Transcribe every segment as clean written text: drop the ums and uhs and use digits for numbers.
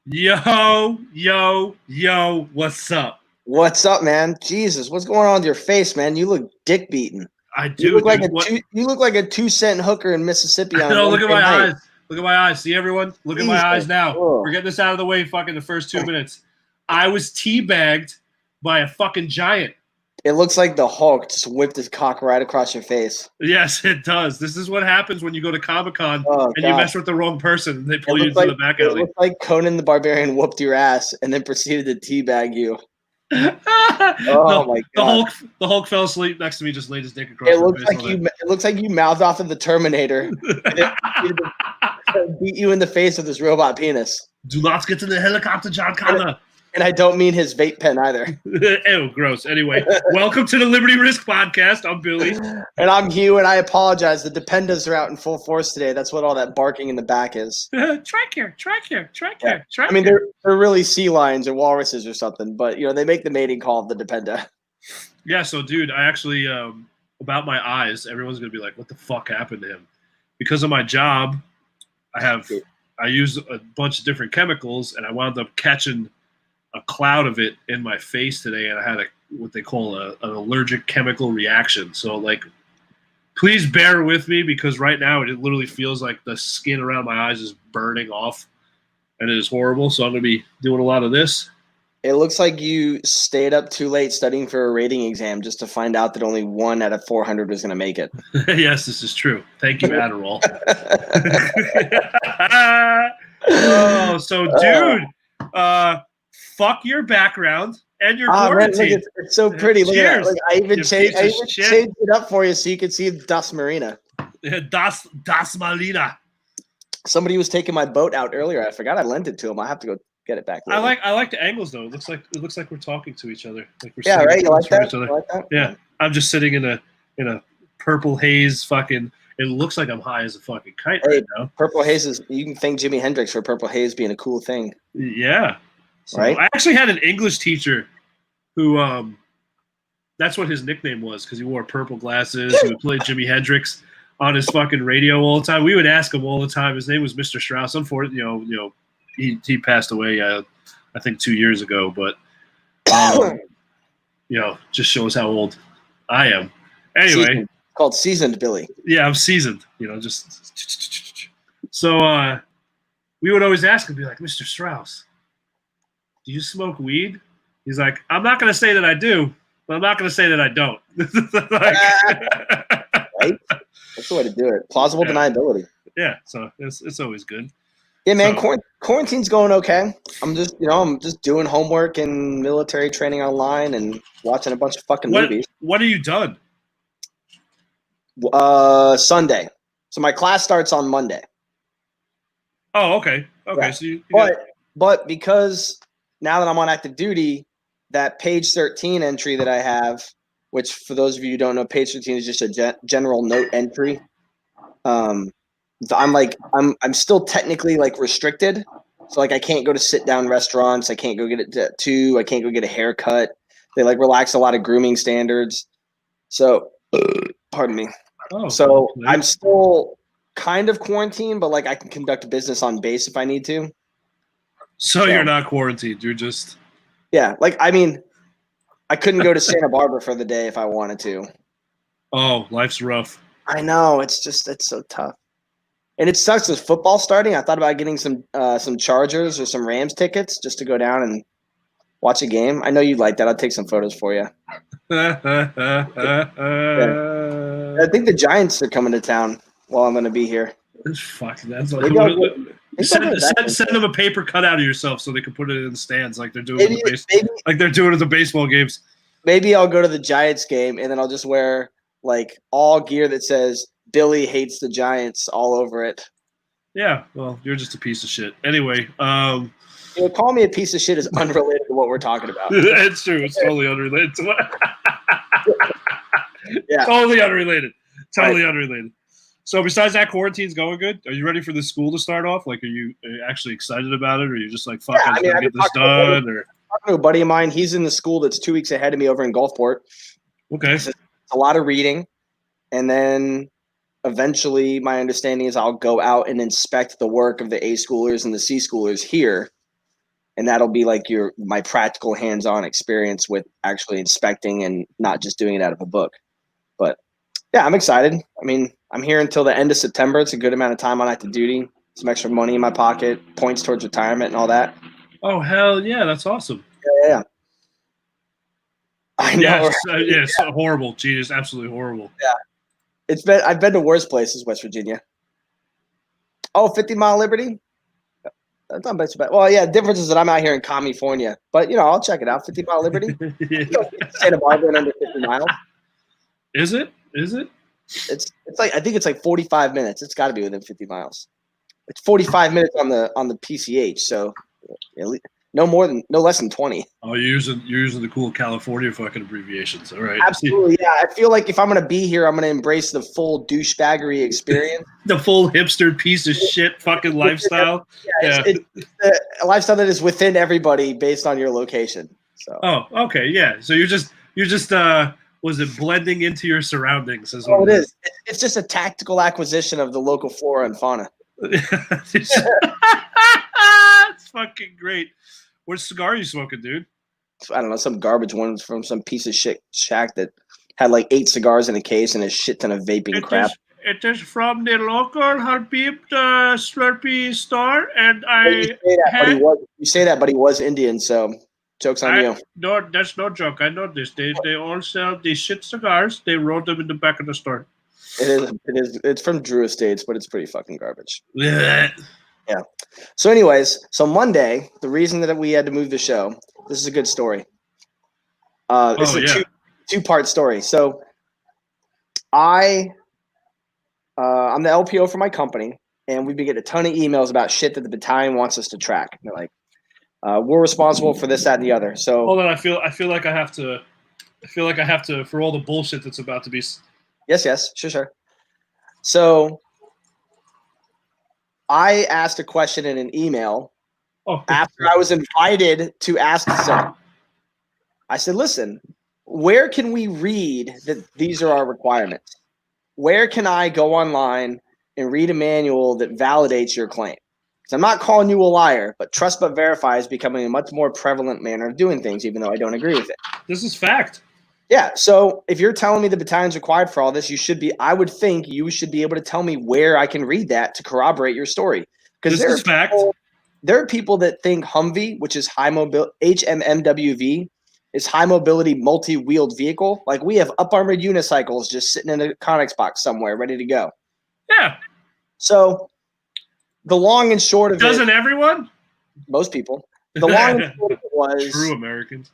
Yo, what's up? What's up, man? Jesus, what's going on with your face, man? You look dick beaten. I You do, look like dude. What? you look like a 2-cent hooker in Mississippi on a No, look at Wednesday my night. eyes. Look at my eyes. See, everyone? Look at my Jesus. eyes now. Ugh. We're getting this out of the way fucking the first 2 minutes. I was teabagged by a fucking giant. It looks like the Hulk just whipped his cock right across your face. Yes, it does. This is what happens when you go to Comic-Con Oh, and you God. mess with the wrong person and they It pull you looks into like the back it alley. looked like Conan the Barbarian whooped your ass and then proceeded to teabag you. Oh my God! The Hulk fell asleep next to me, just laid his dick across It my looks face. like it looks like you mouthed off of the Terminator and then proceeded to beat you in the face with his robot penis. Do not get in the helicopter, John Connor. And I don't mean his vape pen either. Ew, gross. Anyway, welcome to the Liberty Risk Podcast. I'm Billy. And I'm Hugh, and I apologize. The Dependas are out in full force today. That's what all that barking in the back is. Tractor. I mean, they're really sea lions or walruses or something, but, they make the mating call of the Dependa. Yeah, so, dude, I actually, about my eyes, everyone's going to be like, what the fuck happened to him? Because of my job, I use a bunch of different chemicals, and I wound up catching a cloud of it in my face today, and I had what they call an allergic chemical reaction. So, please bear with me because right now it literally feels like the skin around my eyes is burning off, and it is horrible. So I'm going to be doing a lot of this. It looks like you stayed up too late studying for a rating exam just to find out that only 1 out of 400 was going to make it. Yes, this is true. Thank you, Adderall. Oh, so, dude, fuck your background and your quarantine. Man, it's so pretty. Look at that. I even changed it up for you so you can see Das Marina. Das Malina. Somebody was taking my boat out earlier. I forgot I lent it to him. I have to go get it back later. I like the angles though. It looks like we're talking to each other. Like we're right. You like that? You like that? Yeah. I'm just sitting in a purple haze fucking. It looks like I'm high as a fucking kite right now. Purple haze is. You can thank Jimi Hendrix for purple haze being a cool thing. Yeah. So right. I actually had an English teacher who that's what his nickname was because he wore purple glasses. He would play Jimi Hendrix on his fucking radio all the time. We would ask him all the time. His name was Mr. Strauss. Unfortunately, he passed away I think 2 years ago, but just shows how old I am. Anyway, called seasoned Billy. Yeah, I'm seasoned. Just so we would always ask him, be like, Mr. Strauss, do you smoke weed? He's like, I'm not going to say that I do, but I'm not going to say that I don't. Right? That's the way to do it. Plausible deniability. Yeah, so it's always good. Yeah, man, quarantine's going okay. I'm just doing homework and military training online and watching a bunch of fucking movies. What are you done? Sunday. So my class starts on Monday. Oh, okay. Okay, yeah. So but because now that I'm on active duty, that page 13 entry that I have, which for those of you who don't know, page 13 is just a general note entry. I'm still technically restricted. So I can't go to sit down restaurants. I can't go get it I can't go get a haircut. They relax a lot of grooming standards. So, pardon me. Oh, so okay. I'm still kind of quarantined, but I can conduct business on base if I need to. So you're not quarantined. You're just. Yeah. I couldn't go to Santa Barbara for the day if I wanted to. Oh, life's rough. I know. It's so tough. And it sucks with football starting. I thought about getting some Chargers or some Rams tickets just to go down and watch a game. I know you'd like that. I'll take some photos for you. Yeah. I think the Giants are coming to town while I'm going to be here. Fuck, that's send them a paper cutout of yourself so they can put it in the stands like they're doing they're doing at the baseball games. Maybe I'll go to the Giants game and then I'll just wear all gear that says Billy hates the Giants all over it. Yeah, well, you're just a piece of shit. Anyway, call me a piece of shit is unrelated to what we're talking about. It's true. It's totally unrelated to what. Yeah. Totally unrelated. Unrelated. So besides that, quarantine's going good. Are you ready for the school to start off? Are you actually excited about it, or are you just fuck, I'm gonna get this done? Or talking to a buddy of mine, he's in the school that's 2 weeks ahead of me over in Gulfport. Okay. It's a lot of reading, and then eventually, my understanding is I'll go out and inspect the work of the A schoolers and the C schoolers here, and that'll be like my practical hands-on experience with actually inspecting and not just doing it out of a book. But yeah, I'm excited. I mean, I'm here until the end of September. It's a good amount of time on active duty. Some extra money in my pocket, points towards retirement and all that. Oh hell yeah, that's awesome. Yeah. I know. Yes, yes, horrible. Genius, absolutely horrible. Yeah. I've been to worse places, West Virginia. Oh, 50 Mile Liberty? That's not bad. Well, yeah, the difference is that I'm out here in California. But, I'll check it out. 50 Mile Liberty? Santa Barbara and under 50 miles. Is it? It's like, I think it's like 45 minutes. It's got to be within 50 miles. It's 45 minutes on the PCH. So no less than 20. Oh, you're using the cool California fucking abbreviations. All right. Absolutely. Yeah. I feel like if I'm going to be here, I'm going to embrace the full douchebaggery experience. The full hipster piece of shit fucking lifestyle. Yeah. It's a lifestyle that is within everybody based on your location. So. Oh, okay. Yeah. So you're just was it blending into your surroundings? Oh, it is. It's just a tactical acquisition of the local flora and fauna. It's fucking great. What cigar are you smoking, dude? I don't know, some garbage one from some piece of shit shack that had like 8 cigars in a case and a shit ton of vaping crap. It is from the local Habib Slurpee store, and you say that, but he was Indian, so joke's on you. No, that's no joke. I know this. They all sell these shit cigars. They roll them in the back of the store. It is. It's from Drew Estates, but it's pretty fucking garbage. Yeah. Yeah. So anyways, Monday, the reason that we had to move the show, this is a good story. It's a two-part story. So I'm the LPO for my company, and we've been getting a ton of emails about shit that the battalion wants us to track. And they're like, we're responsible for this, that, and the other. So hold on, I feel like I have to for all the bullshit that's about to be. Yes, sure. So I asked a question in an email after I was invited to ask something. I said, listen, where can we read that these are our requirements? Where can I go online and read a manual that validates your claim? Because I'm not calling you a liar, but trust but verify is becoming a much more prevalent manner of doing things, even though I don't agree with it. This is fact. Yeah, so if you're telling me the battalion's required for all this, I would think you should be able to tell me where I can read that to corroborate your story. Because there are people that think Humvee, which is HMMWV, is high mobility multi-wheeled vehicle. Like we have up-armored unicycles just sitting in a Conex box somewhere ready to go. Yeah. So the long and short of Doesn't everyone? Most people. The long and short of it was true Americans.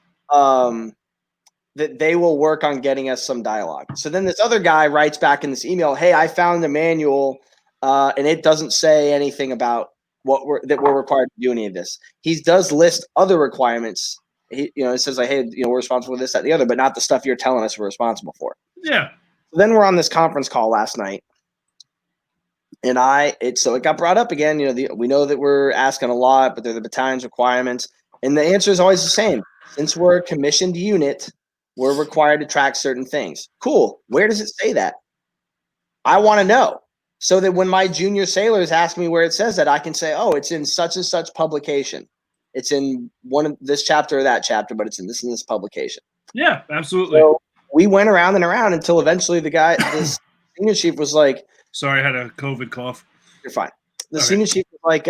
That they will work on getting us some dialogue. So then this other guy writes back in this email, hey, I found the manual and it doesn't say anything about that we're required to do any of this. He does list other requirements. It says like, hey, we're responsible for this, that, and the other, but not the stuff you're telling us we're responsible for. Yeah. So then we're on this conference call last night. And it got brought up again. We know that we're asking a lot, but they're the battalion's requirements. And the answer is always the same. Since we're a commissioned unit, we're required to track certain things. Cool. Where does it say that? I want to know so that when my junior sailors ask me where it says that, I can say, oh, it's in such and such publication. It's in one of this chapter or that chapter, but it's in this and this publication. Yeah, absolutely. So we went around and around until eventually this senior chief was like, sorry, I had a COVID cough. You're fine. The senior chief was like,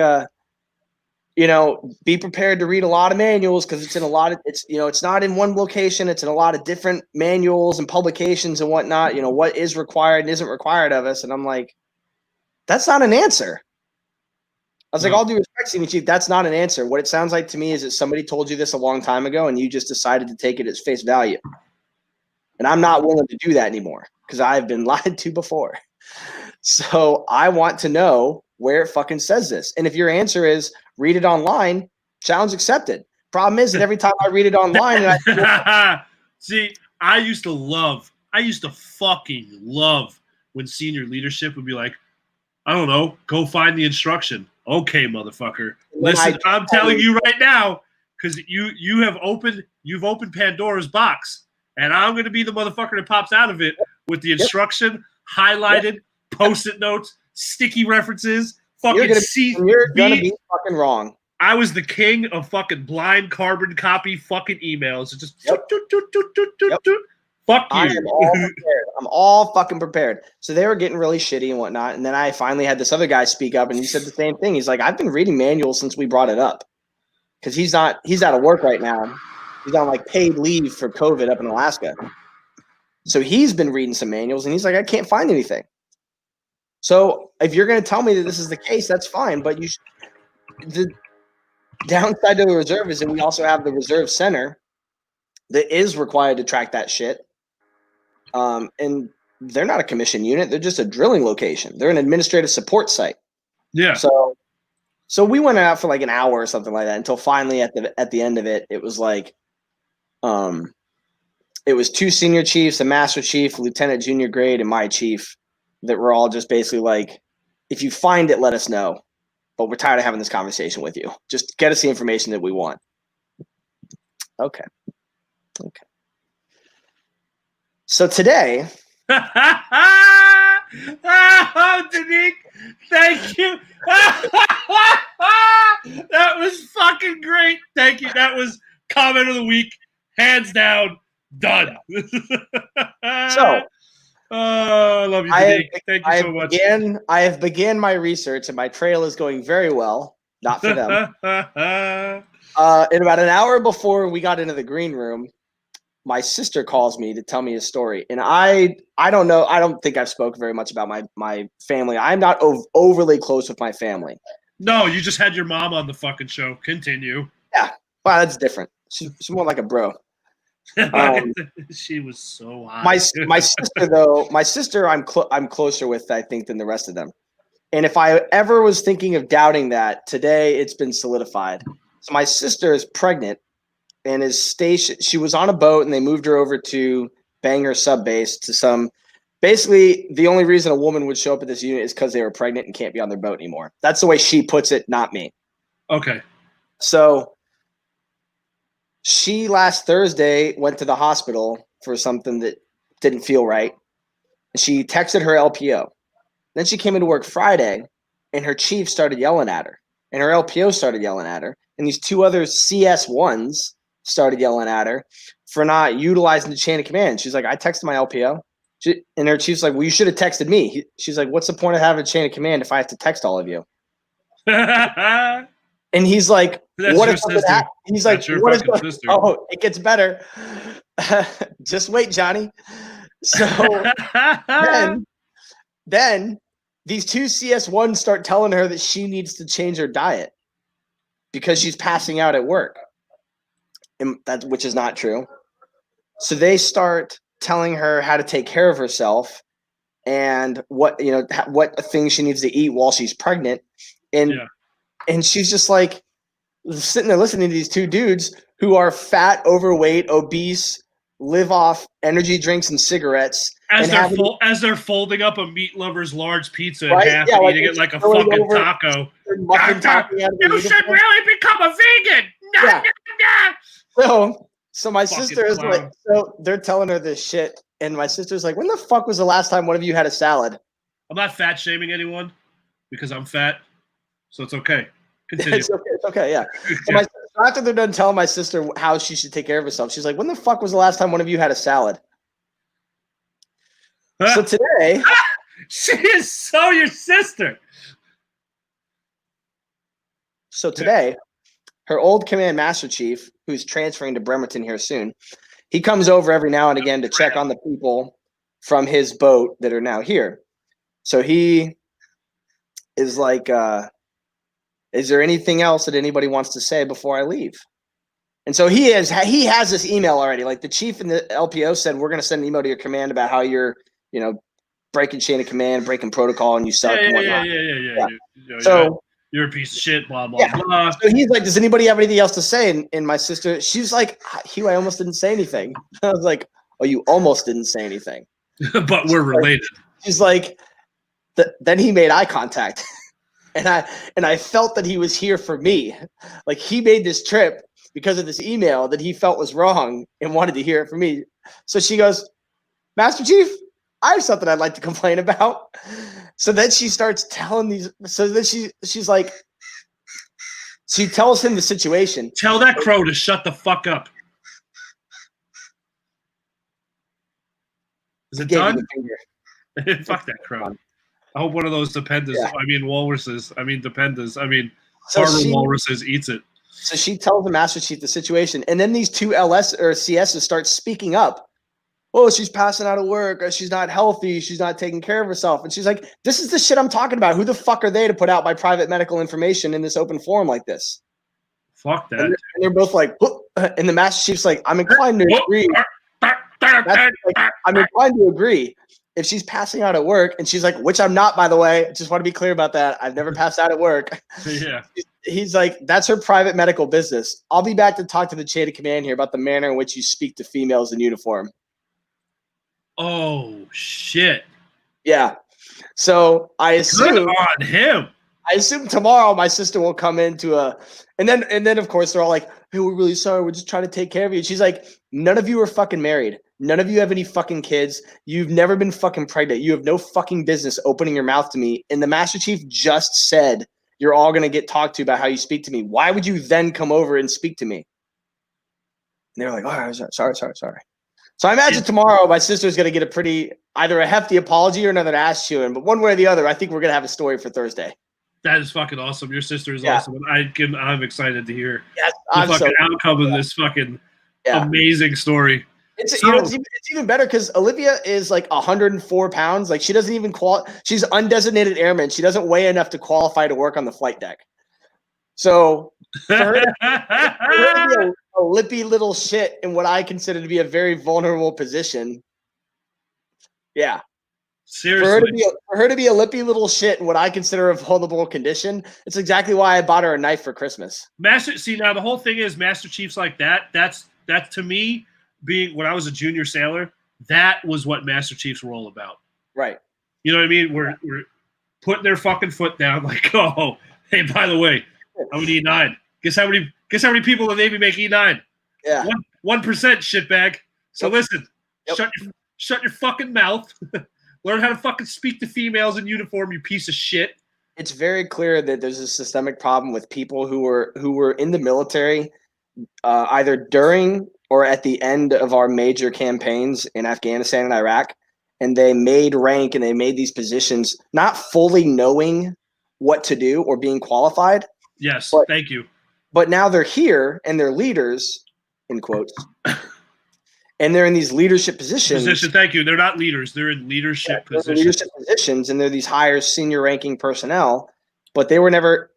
be prepared to read a lot of manuals because it's in a lot of it's not in one location. It's in a lot of different manuals and publications and whatnot. What is required and isn't required of us. And I'm like, that's not an answer. I was like, all due respect, senior chief, that's not an answer. What it sounds like to me is that somebody told you this a long time ago and you just decided to take it as face value. And I'm not willing to do that anymore because I've been lied to before. So I want to know where it fucking says this. And if your answer is read it online, challenge accepted. Problem is that every time I read it online, see, I used to fucking love when senior leadership would be like, I don't know, go find the instruction. Okay, motherfucker. Listen, I'm telling you right now, because you've opened Pandora's box, and I'm gonna be the motherfucker that pops out of it with the instruction highlighted, post-it notes, sticky references, fucking you're gonna be fucking wrong. I was the king of fucking blind carbon copy fucking emails. It just Yep. Fuck I you. am all prepared. I'm all fucking prepared. So they were getting really shitty and whatnot. And then I finally had this other guy speak up, and he said the same thing. He's like, I've been reading manuals since we brought it up, because he's out of work right now. He's on like paid leave for COVID up in Alaska. So he's been reading some manuals, and he's like, I can't find anything. So if you're going to tell me that this is the case, that's fine. But the downside to the reserve is that we also have the reserve center that is required to track that shit. And they're not a commission unit. They're just a drilling location. They're an administrative support site. Yeah. So we went out for like an hour or something like that until finally at the end of it, it was like, it was 2 senior chiefs, a master chief, lieutenant junior grade, and my chief that were all just basically like, if you find it, let us know. But we're tired of having this conversation with you. Just get us the information that we want. Okay. So today. Oh, Danique, thank you. That was fucking great. Thank you. That was comment of the week. Hands down. Done. So. I love you, Danique. Thank you so much. I have began my research, and my trail is going very well. Not for them. In about an hour before we got into the green room, my sister calls me to tell me a story. And I don't know. I don't think I've spoken very much about my family. I'm not overly close with my family. No, you just had your mom on the fucking show. Continue. Yeah. Wow, that's different. She's more like a bro. She was so hot. My sister, though, I'm closer with, I think, than the rest of them. And if I ever was thinking of doubting that, today it's been solidified. So my sister is pregnant and is stationed. She was on a boat, and they moved her over to Bangor Sub Base to some. Basically, the only reason a woman would show up at this unit is because they were pregnant and can't be on their boat anymore. That's the way she puts it, not me. Okay. So she last Thursday went to the hospital for something that didn't feel right. She texted her LPO. Then she came into work Friday, and her chief started yelling at her, and her LPO started yelling at her, and these 2 other CS1s started yelling at her for not utilizing the chain of command. She's like, I texted my LPO. And her chief's like, well, you should have texted me. She's like, what's the point of having a chain of command if I have to text all of you? And he's like, what if something happens? He's like, what if sister. Oh, it gets better. Just wait, Johnny. So then these 2 CS1s start telling her that she needs to change her diet because she's passing out at work, and which is not true. So they start telling her how to take care of herself and what things she needs to eat while she's pregnant, and she's just like sitting there listening to these 2 dudes who are fat, overweight, obese, live off energy drinks and cigarettes. As they're folding up a meat lover's large pizza in right? half and eating it like a fucking taco. You should really become a vegan. Yeah. So my sister is like, so they're telling her this shit, and my sister's like, when the fuck was the last time one of you had a salad? I'm not fat shaming anyone because I'm fat, so it's okay. Continue. It's okay, yeah. So after they're done telling my sister how she should take care of herself, she's like, when the fuck was the last time one of you had a salad? So today, she is so your sister. So today, her old command master chief, who's transferring to Bremerton here soon, he comes over every now and again to check on the people from his boat that are now here. So he is like, is there anything else that anybody wants to say before I leave? And so he has this email already. Like the chief and the LPO said, we're going to send an email to your command about how you're, breaking chain of command, breaking protocol, and you suck and whatnot. Yeah. So you're a piece of shit, blah, blah, blah. So he's like, does anybody have anything else to say? And my sister, she's like, Hugh, I almost didn't say anything. I was like, oh, you almost didn't say anything. But we're related. She's like, then he made eye contact. And I felt that he was here for me. Like he made this trip because of this email that he felt was wrong and wanted to hear it from me. So she goes, Master Chief, I have something I'd like to complain about. So then she starts telling these. So then she's like, She tells him the situation. Tell that crow to shut the fuck up. Is it done? Fuck that crow. I hope one of those dependas, walruses, harbor walruses eats it. So she tells the Master Chief the situation, and then these two LS or CSs start speaking up. Oh, she's passing out of work, or she's not healthy, she's not taking care of herself. And she's like, this is the shit I'm talking about. Who the fuck are they to put out my private medical information in this open forum like this? Fuck that. And they're both like, and the Master Chief's like, I'm inclined to agree. I'm inclined to agree. If she's passing out at work, and she's like, which I'm not, by the way, I just want to be clear about that. I've never passed out at work. Yeah. He's like, that's her private medical business. I'll be back to talk to the chain of command here about the manner in which you speak to females in uniform. Oh, shit. Yeah. So I assume good on him. I assume tomorrow my sister will come into and then of course they're all like, hey, we're really sorry. We're just trying to take care of you. And she's like, none of you are fucking married. None of you have any fucking kids. You've never been fucking pregnant. You have no fucking business opening your mouth to me. And the Master Chief just said, you're all going to get talked to about how you speak to me. Why would you then come over and speak to me? And they're like, oh, sorry. So I imagine tomorrow my sister's going to get either a hefty apology or another ass chewing. But one way or the other, I think we're going to have a story for Thursday. That is fucking awesome. Your sister is awesome. And I'm excited to hear the fucking outcome of this fucking amazing story. It's even better because Olivia is like 104 pounds. Like she doesn't even she's undesignated airman. She doesn't weigh enough to qualify to work on the flight deck. So for her to be a lippy little shit in what I consider to be a very vulnerable position. Yeah. Seriously. For her to be a lippy little shit in what I consider a vulnerable condition, it's exactly why I bought her a knife for Christmas. Now the whole thing is Master Chiefs like that. That's to me, being when I was a junior sailor, that was what Master Chiefs were all about. Right. You know what I mean? We're putting their fucking foot down, like, oh, hey, by the way, I'm an E9. Guess how many people in the Navy make E9? Yeah. 1% shitbag. So listen, shut your fucking mouth. Learn how to fucking speak to females in uniform, you piece of shit. It's very clear that there's a systemic problem with people who were in the military either during or at the end of our major campaigns in Afghanistan and Iraq, and they made rank and they made these positions not fully knowing what to do or being qualified. Yes, thank you. But now they're here and they're leaders, in quotes, and they're in these leadership positions. Thank you. They're not leaders. They're in leadership positions. Leadership positions, and they're these higher senior ranking personnel, but they were never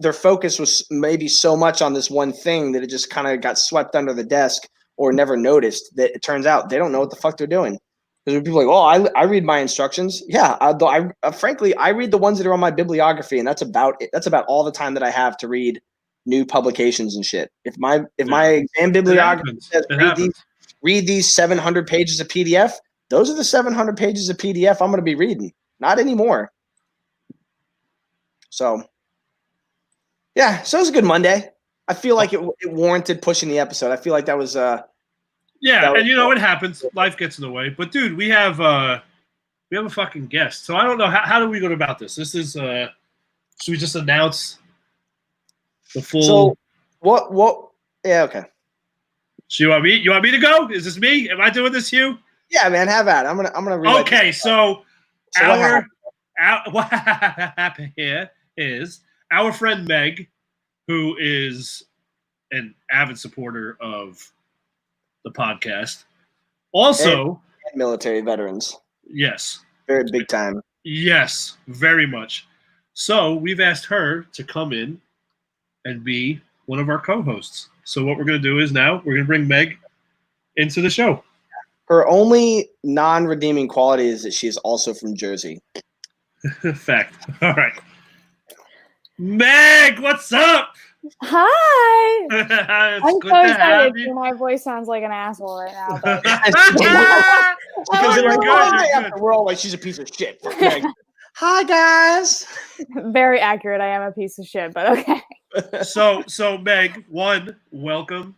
their focus was maybe so much on this one thing that it just kind of got swept under the desk or never noticed that it turns out they don't know what the fuck they're doing. Because people are like, I read my instructions. Yeah, frankly, I read the ones that are on my bibliography, and that's about it. That's about all the time that I have to read new publications and shit. If my exam bibliography says read these 700 pages of PDF, those are the 700 pages of PDF I'm going to be reading. Not anymore. So, yeah, so it was a good Monday. I feel like it warranted pushing the episode. I feel like that was and it happens. Life gets in the way. But dude, we have a fucking guest. So I don't know how do we go about this. This is should we just announce the full? So what? Yeah, okay. So you want me to go? Is this me? Am I doing this, Hugh? Yeah, man, have at it. I'm gonna read. Okay, so what happened here is our friend Meg, who is an avid supporter of the podcast, also and military veterans. Yes, very big time. Yes, very much. So we've asked her to come in and be one of our co-hosts. So what we're going to do is now we're going to bring Meg into the show. Her only non-redeeming quality is that she is also from Jersey. Fact. All right. Meg, what's up? Hi. I'm so excited. My voice sounds like an asshole right now. But because we're all like, she's a piece of shit. Hi, guys. Very accurate. I am a piece of shit, but okay. So Meg, welcome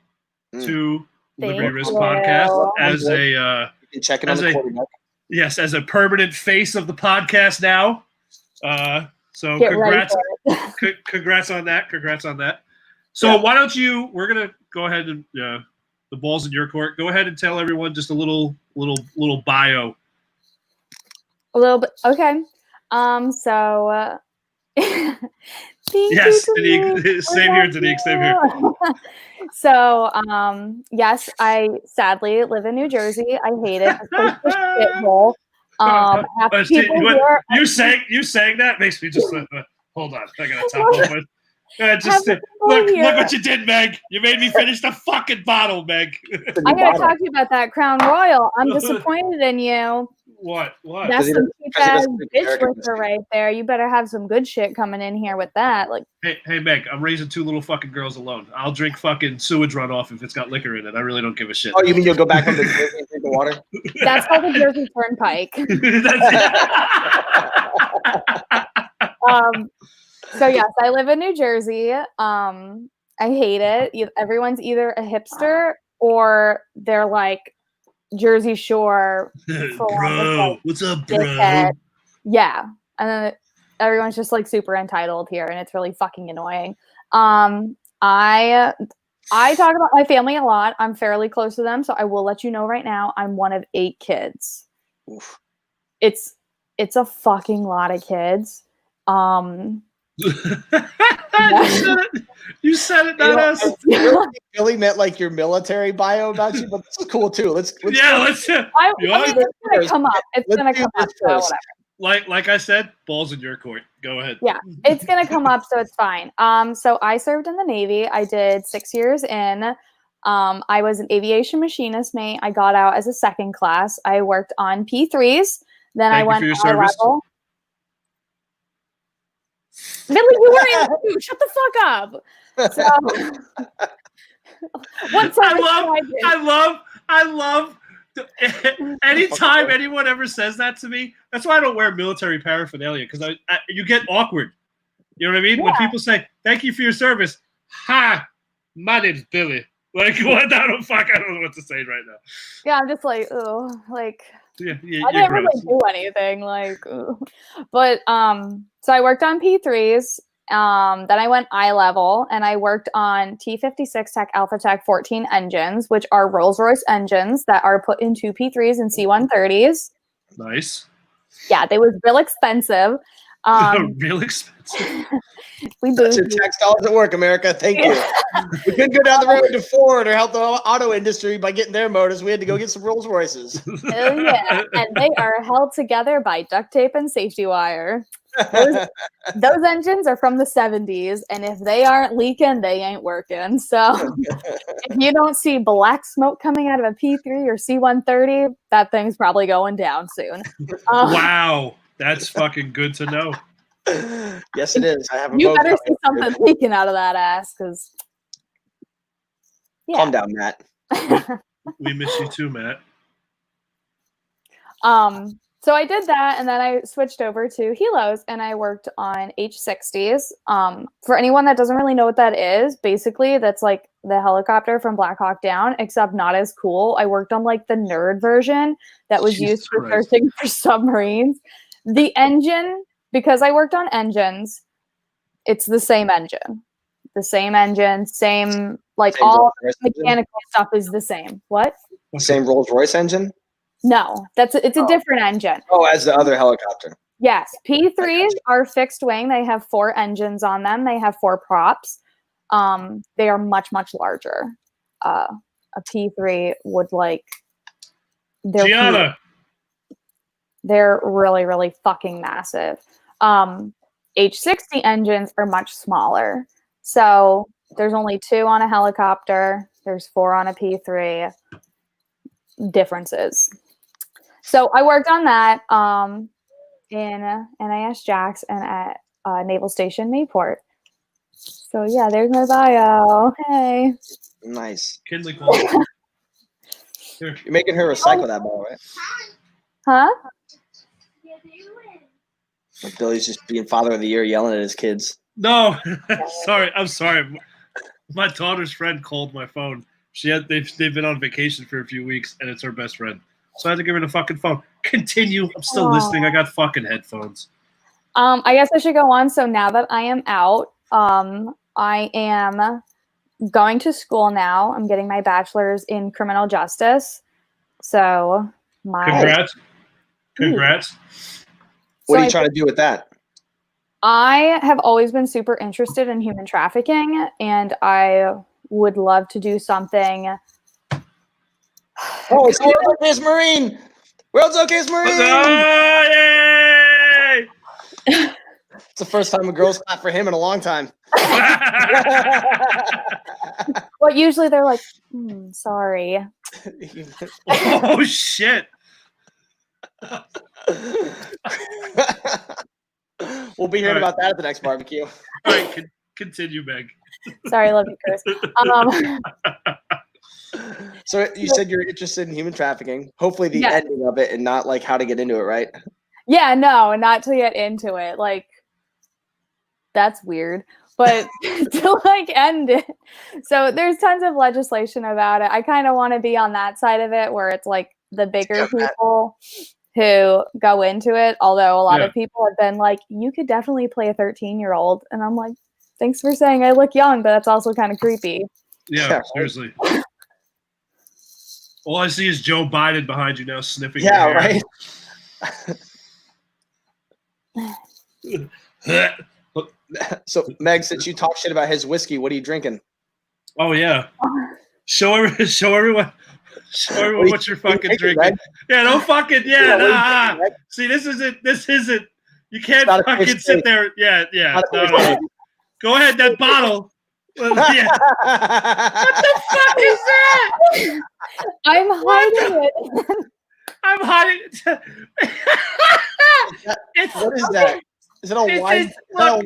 to Liberty Risk Podcast as a checking on the quarterback. Yes, as a permanent face of the podcast now. So congrats on that. Congrats on that. So Yeah. why don't you? We're gonna go ahead and the ball's in your court. Go ahead and tell everyone just a little bio. A little bit. Okay. So. Thank Yes, you, Danique. Same here, Danique. Same here. So, yes, I sadly live in New Jersey. I hate it. This place is a shithole. Half the people here. You saying that makes me just hold on. I gotta top open. Just look what you did, Meg. You made me finish the fucking bottle, Meg. I'm gonna talk to you about that Crown Royal. I'm disappointed in you. What? That's some cheap ass bitch liquor right there. You better have some good shit coming in here with that. Like, hey, Meg, I'm raising 2 little fucking girls alone. I'll drink fucking sewage runoff if it's got liquor in it. I really don't give a shit. Oh, you mean you'll go back home to Jersey and drink the water? That's called the Jersey Turnpike. So yes, I live in New Jersey. I hate it. Everyone's either a hipster or they're like Jersey Shore. Bro, what's up, bro? Dickhead. Yeah, and then everyone's just like super entitled here, and it's really fucking annoying. I talk about my family a lot. I'm fairly close to them, so I will let you know right now. I'm one of 8 kids. Oof. It's a fucking lot of kids. You said it, not us. Billy meant like your military bio about you, but this is cool too. Let's I mean, it's gonna come up. It's gonna come up. So whatever. Like I said, balls in your court. Go ahead. Yeah, it's gonna come up, so it's fine. So I served in the Navy. I did 6 years in. I was an aviation machinist mate. I got out as a 2nd class. I worked on P3s. Then I went high level. Billy, you were in too. Shut the fuck up. So, I love. Anytime anyone ever says that to me, that's why I don't wear military paraphernalia, because you get awkward. You know what I mean? Yeah. When people say "Thank you for your service," ha, my name's Billy. Like, what? I don't know what to say right now. Yeah, I'm just like, oh, like. Yeah, I didn't really do anything, like, but so I worked on P3s. Then I went eye level, and I worked on T56 Tech Alpha Tech 14 engines, which are Rolls-Royce engines that are put into P3s and C-130s. Nice. Yeah, they was real expensive. Real expensive. That's your tax dollars at work, America. Thank you. We couldn't go down the road to Ford or help the auto industry by getting their motors. We had to go get some Rolls Royces. Hell yeah, and they are held together by duct tape and safety wire. Those engines are from the 70s, and if they aren't leaking, they ain't working. So if you don't see black smoke coming out of a P3 or C-130, that thing's probably going down soon. Wow, that's fucking good to know. Yes, it is. I have a You better see something leaking out of that ass, because calm down, Matt. We miss you too, Matt. So I did that, and then I switched over to helos, and I worked on H-60s. For anyone that doesn't really know what that is, basically that's like the helicopter from Black Hawk Down, except not as cool. I worked on like the nerd version that was used for searching for submarines. The engine, because I worked on engines, it's the same engine. The same engine, same, like same all mechanical stuff is the same. What? Same Rolls-Royce engine? No, it's a different engine. Oh, as the other helicopter. Yes. P3s are fixed wing. They have 4 engines on them. They have 4 props. They are much, much larger. A P3 would like... They're really, really fucking massive. H-60 engines are much smaller. So there's only 2 on a helicopter. There's 4 on a P3. Differences. So I worked on that in NIS Jax and at Naval Station Mayport. So yeah, there's my bio. Hey. Nice. Kinley You're making her recycle that ball, right? Huh? Like Billy's just being father of the year, yelling at his kids. No, sorry. I'm sorry. My daughter's friend called my phone. They've been on vacation for a few weeks, and it's her best friend. So I had to give her the fucking phone. Continue. I'm still listening. I got fucking headphones. I guess I should go on. So now that I am out, I am going to school now. I'm getting my bachelor's in criminal justice. So Congrats. What are you trying to do with that? I have always been super interested in human trafficking, and I would love to do something. Oh, it's World's Okayest Marine! World's Okayest Marine! Oh, yay! It's the first time a girl's clapped for him in a long time. Well, usually they're like, sorry. Oh, shit. We'll be hearing about that at the next barbecue. All right, continue, Meg. Sorry, I love you, Chris. So you said you're interested in human trafficking. Hopefully the ending of it and not like how to get into it, right? Yeah, no, not to get into it. Like, that's weird. But to like end it. So there's tons of legislation about it. I kind of want to be on that side of it where it's like the bigger people who go into it. Although a lot of people have been like, you could definitely play a 13-year-old. And I'm like, thanks for saying I look young, but that's also kind of creepy. Yeah, seriously. All I see is Joe Biden behind you now sniffing. Yeah, right. So, Meg, since you talk shit about his whiskey, what are you drinking? Oh yeah, show everyone what you're fucking drinking. Meg? Yeah, don't fucking See, this isn't. You can't fucking sit there. Yeah. No. Go ahead, that bottle. Yeah. What the fuck is that? I'm hiding it. I'm hiding it. What is that? Is it a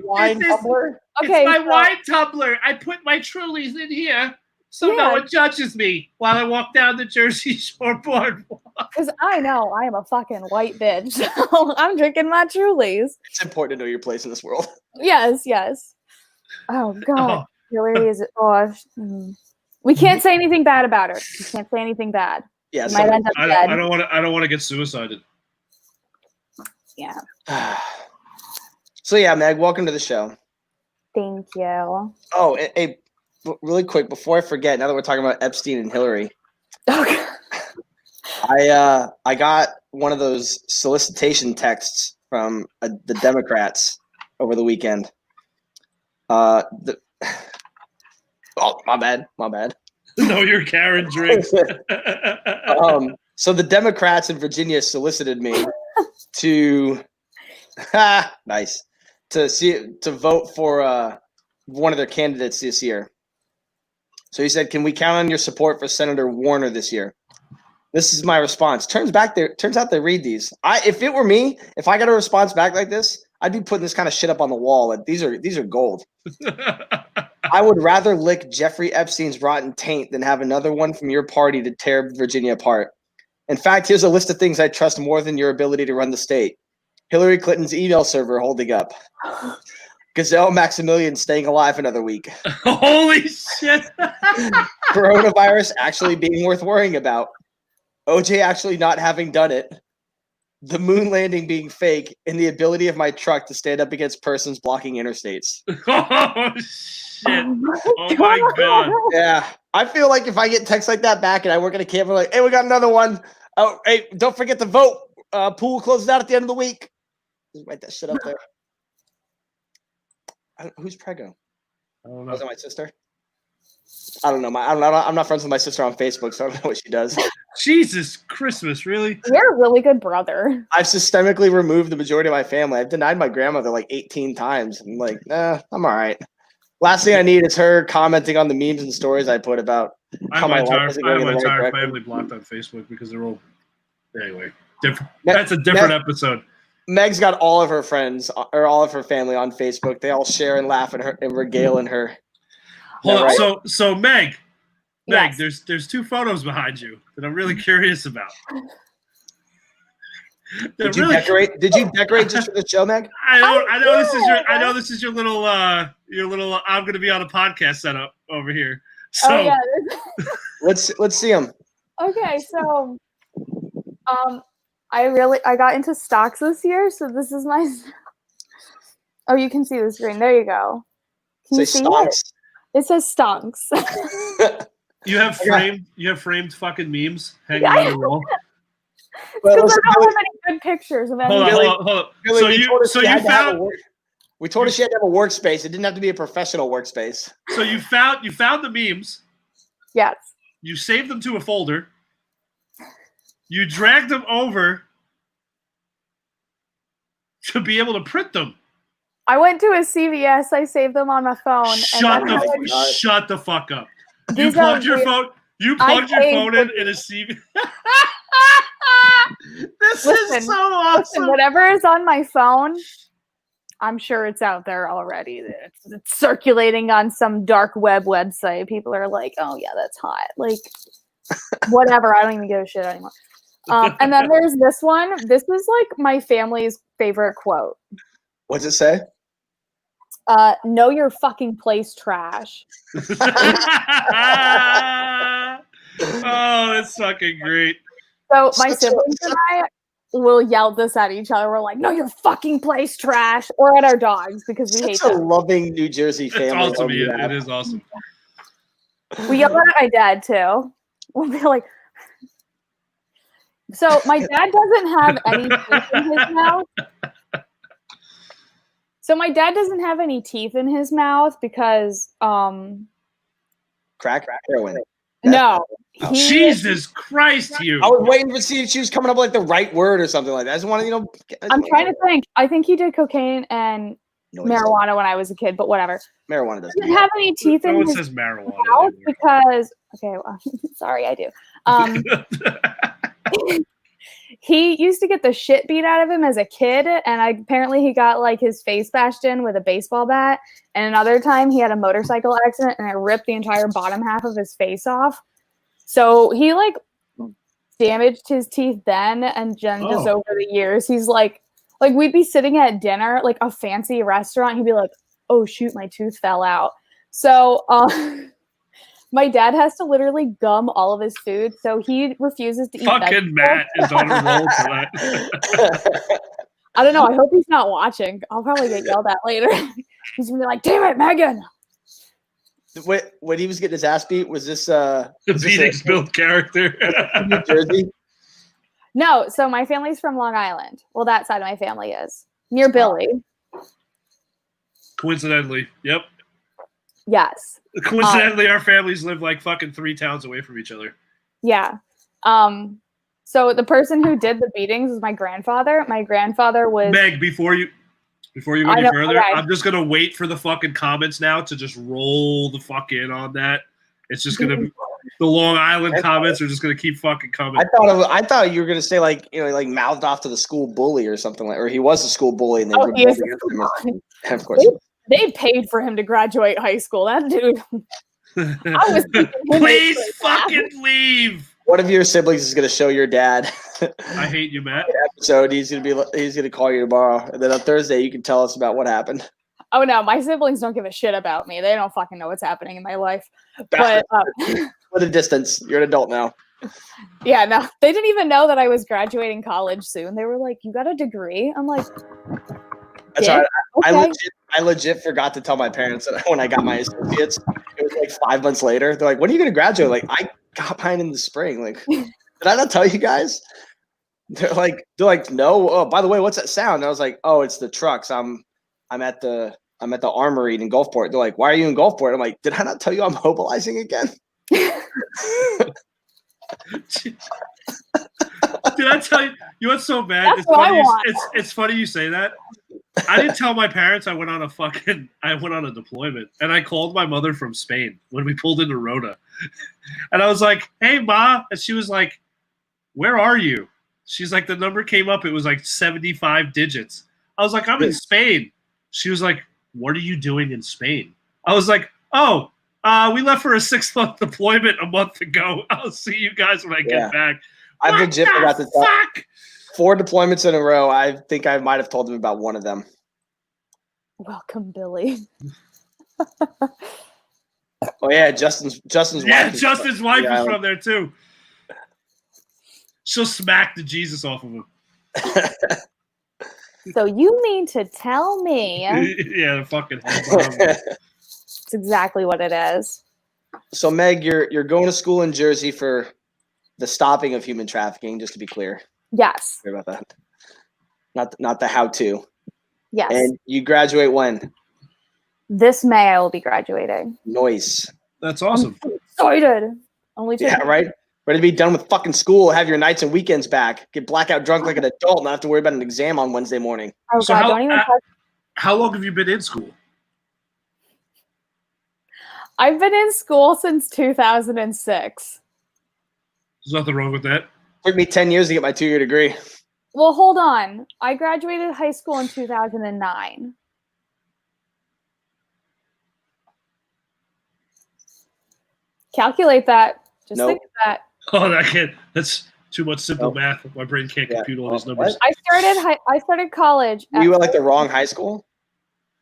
wine tumbler? Okay, it's my wine tumbler. I put my Trulies in here so no one judges me while I walk down the Jersey Shore boardwalk. Because I know I am a fucking white bitch. So I'm drinking my Trulies. It's important to know your place in this world. Yes. Oh, God. Hillary is... We can't say anything bad about her. We can't say anything bad. Yeah, might end up dead. I don't want to get suicided. Yeah. So yeah, Meg, welcome to the show. Thank you. Oh, hey, really quick before I forget, now that we're talking about Epstein and Hillary, Okay. I got one of those solicitation texts from the Democrats over the weekend. Oh, my bad. No, you're Karen drinks. So the Democrats in Virginia solicited me to nice to vote for one of their candidates this year. So he said, "Can we count on your support for Senator Warner this year?" This is my response. Turns out they read these. If it were me, if I got a response back like this, I'd be putting this kind of shit up on the wall. Like these are gold. I would rather lick Jeffrey Epstein's rotten taint than have another one from your party to tear Virginia apart. In fact, here's a list of things I trust more than your ability to run the state. Hillary Clinton's email server holding up. Gazelle Maximilian staying alive another week. Holy shit. Coronavirus actually being worth worrying about. OJ actually not having done it. The moon landing being fake, and the ability of my truck to stand up against persons blocking interstates. Oh, shit. Oh, my God. Yeah. I feel like if I get texts like that back and I work at a camp, I'm like, hey, we got another one. Oh, hey, don't forget to vote. Pool closes out at the end of the week. Just write that shit up there. Who's Prego? I don't know. Was it my sister? I don't know. I'm not friends with my sister on Facebook, so I don't know what she does. Jesus Christmas, really? You're a really good brother. I've systemically removed the majority of my family. I've denied my grandmother like 18 times. I'm like, nah, I'm all right. Last thing I need is her commenting on the memes and stories I put about how my life isn't going in the right direction. Family blocked on Facebook because they're all anyway. Different. That's a different episode. Meg's got all of her friends or all of her family on Facebook. They all share and laugh at her and regale in her. Hold on. Right? So Meg, yes. there's two photos behind you that I'm really curious about. Did you decorate just for the show, Meg? I know this is your little I'm gonna be on a podcast setup over here. So let's see them. Okay, so I got into stocks this year, so this is my. Oh, you can see the screen. There you go. Can you see stocks? It says stonks. You have framed fucking memes hanging on the wall. Well, Because listen, I don't Billy, have any good pictures of Hold anything. on. Billy, we told her So she you had to have a found work- we told her she had to have a workspace. It didn't have to be a professional workspace. so you found the memes. Yes. You saved them to a folder. You dragged them over to be able to print them. I went to a CVS. I saved them on my phone. Shut and then I went- shut the fuck up. You These plugged are your weird- phone. You I plugged your paid phone for in a CV. This is Listen, so awesome. Listen, whatever is on my phone, I'm sure it's out there already. It's circulating on some dark web website. People are like, "Oh yeah, that's hot." Like, whatever. I don't even give a shit anymore. And then there's this one. This is like my family's favorite quote. What's it say? Know your fucking place, trash. Oh, that's fucking great. So my Such a- siblings and I will yell this at each other. We're like, "Know your fucking place, trash," or at our dogs because we hate Such a them. loving New Jersey It's family. awesome. home you It have. is awesome. We yell at my dad too. We'll be like, so my dad doesn't have any teeth in his mouth. So my dad doesn't have any teeth in his mouth because Crack heroin. no. Oh. Jesus Christ, you. I was waiting to see if she was coming up with like the right word or something like that. I just want to, I'm trying to think. I think he did cocaine and No, marijuana when I was a kid, but whatever. Marijuana doesn't. He doesn't have any teeth No in one his says marijuana. mouth because okay, well, sorry, I do. He used to get the shit beat out of him as a kid, and apparently he got like his face bashed in with a baseball bat. And another time he had a motorcycle accident and it ripped the entire bottom half of his face off. So he like damaged his teeth then, and then just Oh. over the years, he's like we'd be sitting at dinner, like a fancy restaurant. He'd be like, "Oh shoot, my tooth fell out." So my dad has to literally gum all of his food, so he refuses to eat Fucking vegetables. Matt is on a roll tonight. I don't know. I hope he's not watching. I'll probably get yelled at later. He's gonna be like, "Damn it, Megan!" When he was getting his ass beat, was this The Phoenix build character. New Jersey? No. So my family's from Long Island. Well, that side of my family is near Billy. Coincidentally, yep. Yes. Coincidentally, our families live like fucking 3 towns away from each other. Yeah. So the person who did the beatings was my grandfather. My grandfather was Meg, before you go I any know, further, okay. I'm just gonna wait for the fucking comments now to just roll the fuck in on that. It's just gonna be the Long Island comments are just gonna keep fucking coming. I thought you were gonna say like like mouthed off to the school bully or something like, or he was a school bully and they he is. rebelled against him. Of course. They paid for him to graduate high school. That dude. I was thinking him Please as a fucking leave. One of your siblings is gonna show your dad I hate you, Matt. episode. He's gonna call you tomorrow, and then on Thursday you can tell us about what happened. Oh no, my siblings don't give a shit about me. They don't fucking know what's happening in my life. But With a distance, you're an adult now. yeah, no, they didn't even know that I was graduating college soon. They were like, "You got a degree?" I'm like, That's yeah, all right. okay. I legit forgot to tell my parents that when I got my associates. It was like 5 months later. They're like, "When are you gonna graduate?" Like, I got mine in the spring. Like, did I not tell you guys? They're like, no. Oh, by the way, what's that sound? And I was like, oh, it's the trucks. I'm at the armory in Gulfport. They're like, why are you in Gulfport? I'm like, did I not tell you I'm mobilizing again? Did I tell you? You know what's so bad? That's what I want. It's funny you say that. I didn't tell my parents I went on a deployment, and I called my mother from Spain when we pulled into Rota, and I was like, "Hey, Ma," and she was like, "Where are you?" She's like, "The number came up. It was like 75 digits." I was like, "I'm in Spain." She was like, "What are you doing in Spain?" I was like, "Oh, we left for a 6-month deployment a month ago. I'll see you guys when I get back." I What legit the forgot to tell. fuck? 4 deployments in a row. I think I might have told them about one of them. Welcome, Billy. Oh yeah, Justin's Yeah, wife. Justin's wife Yeah. is from there too. She'll smack the Jesus off of him. So you mean to tell me Yeah, the fucking head bomb. It's exactly what it is. So Meg, you're going to school in Jersey for the stopping of human trafficking, just to be clear. Yes. Sorry about that. Not the how-to. Yes. And you graduate when? This May I will be graduating. Nice. That's awesome. I'm so excited. Only Yeah, right? Ready to be done with fucking school, have your nights and weekends back, get blackout drunk like an adult, and not have to worry about an exam on Wednesday morning. Oh So God, don't even touch. how long have you been in school? I've been in school since 2006. There's nothing wrong with that. Took me 10 years to get my 2-year degree. Well, hold on. I graduated high school in 2009. Calculate that. Just Nope. think of that. Oh, that's too much simple Nope. math. My brain can't Yeah. compute all these What? numbers. I started college. You were like the wrong high school?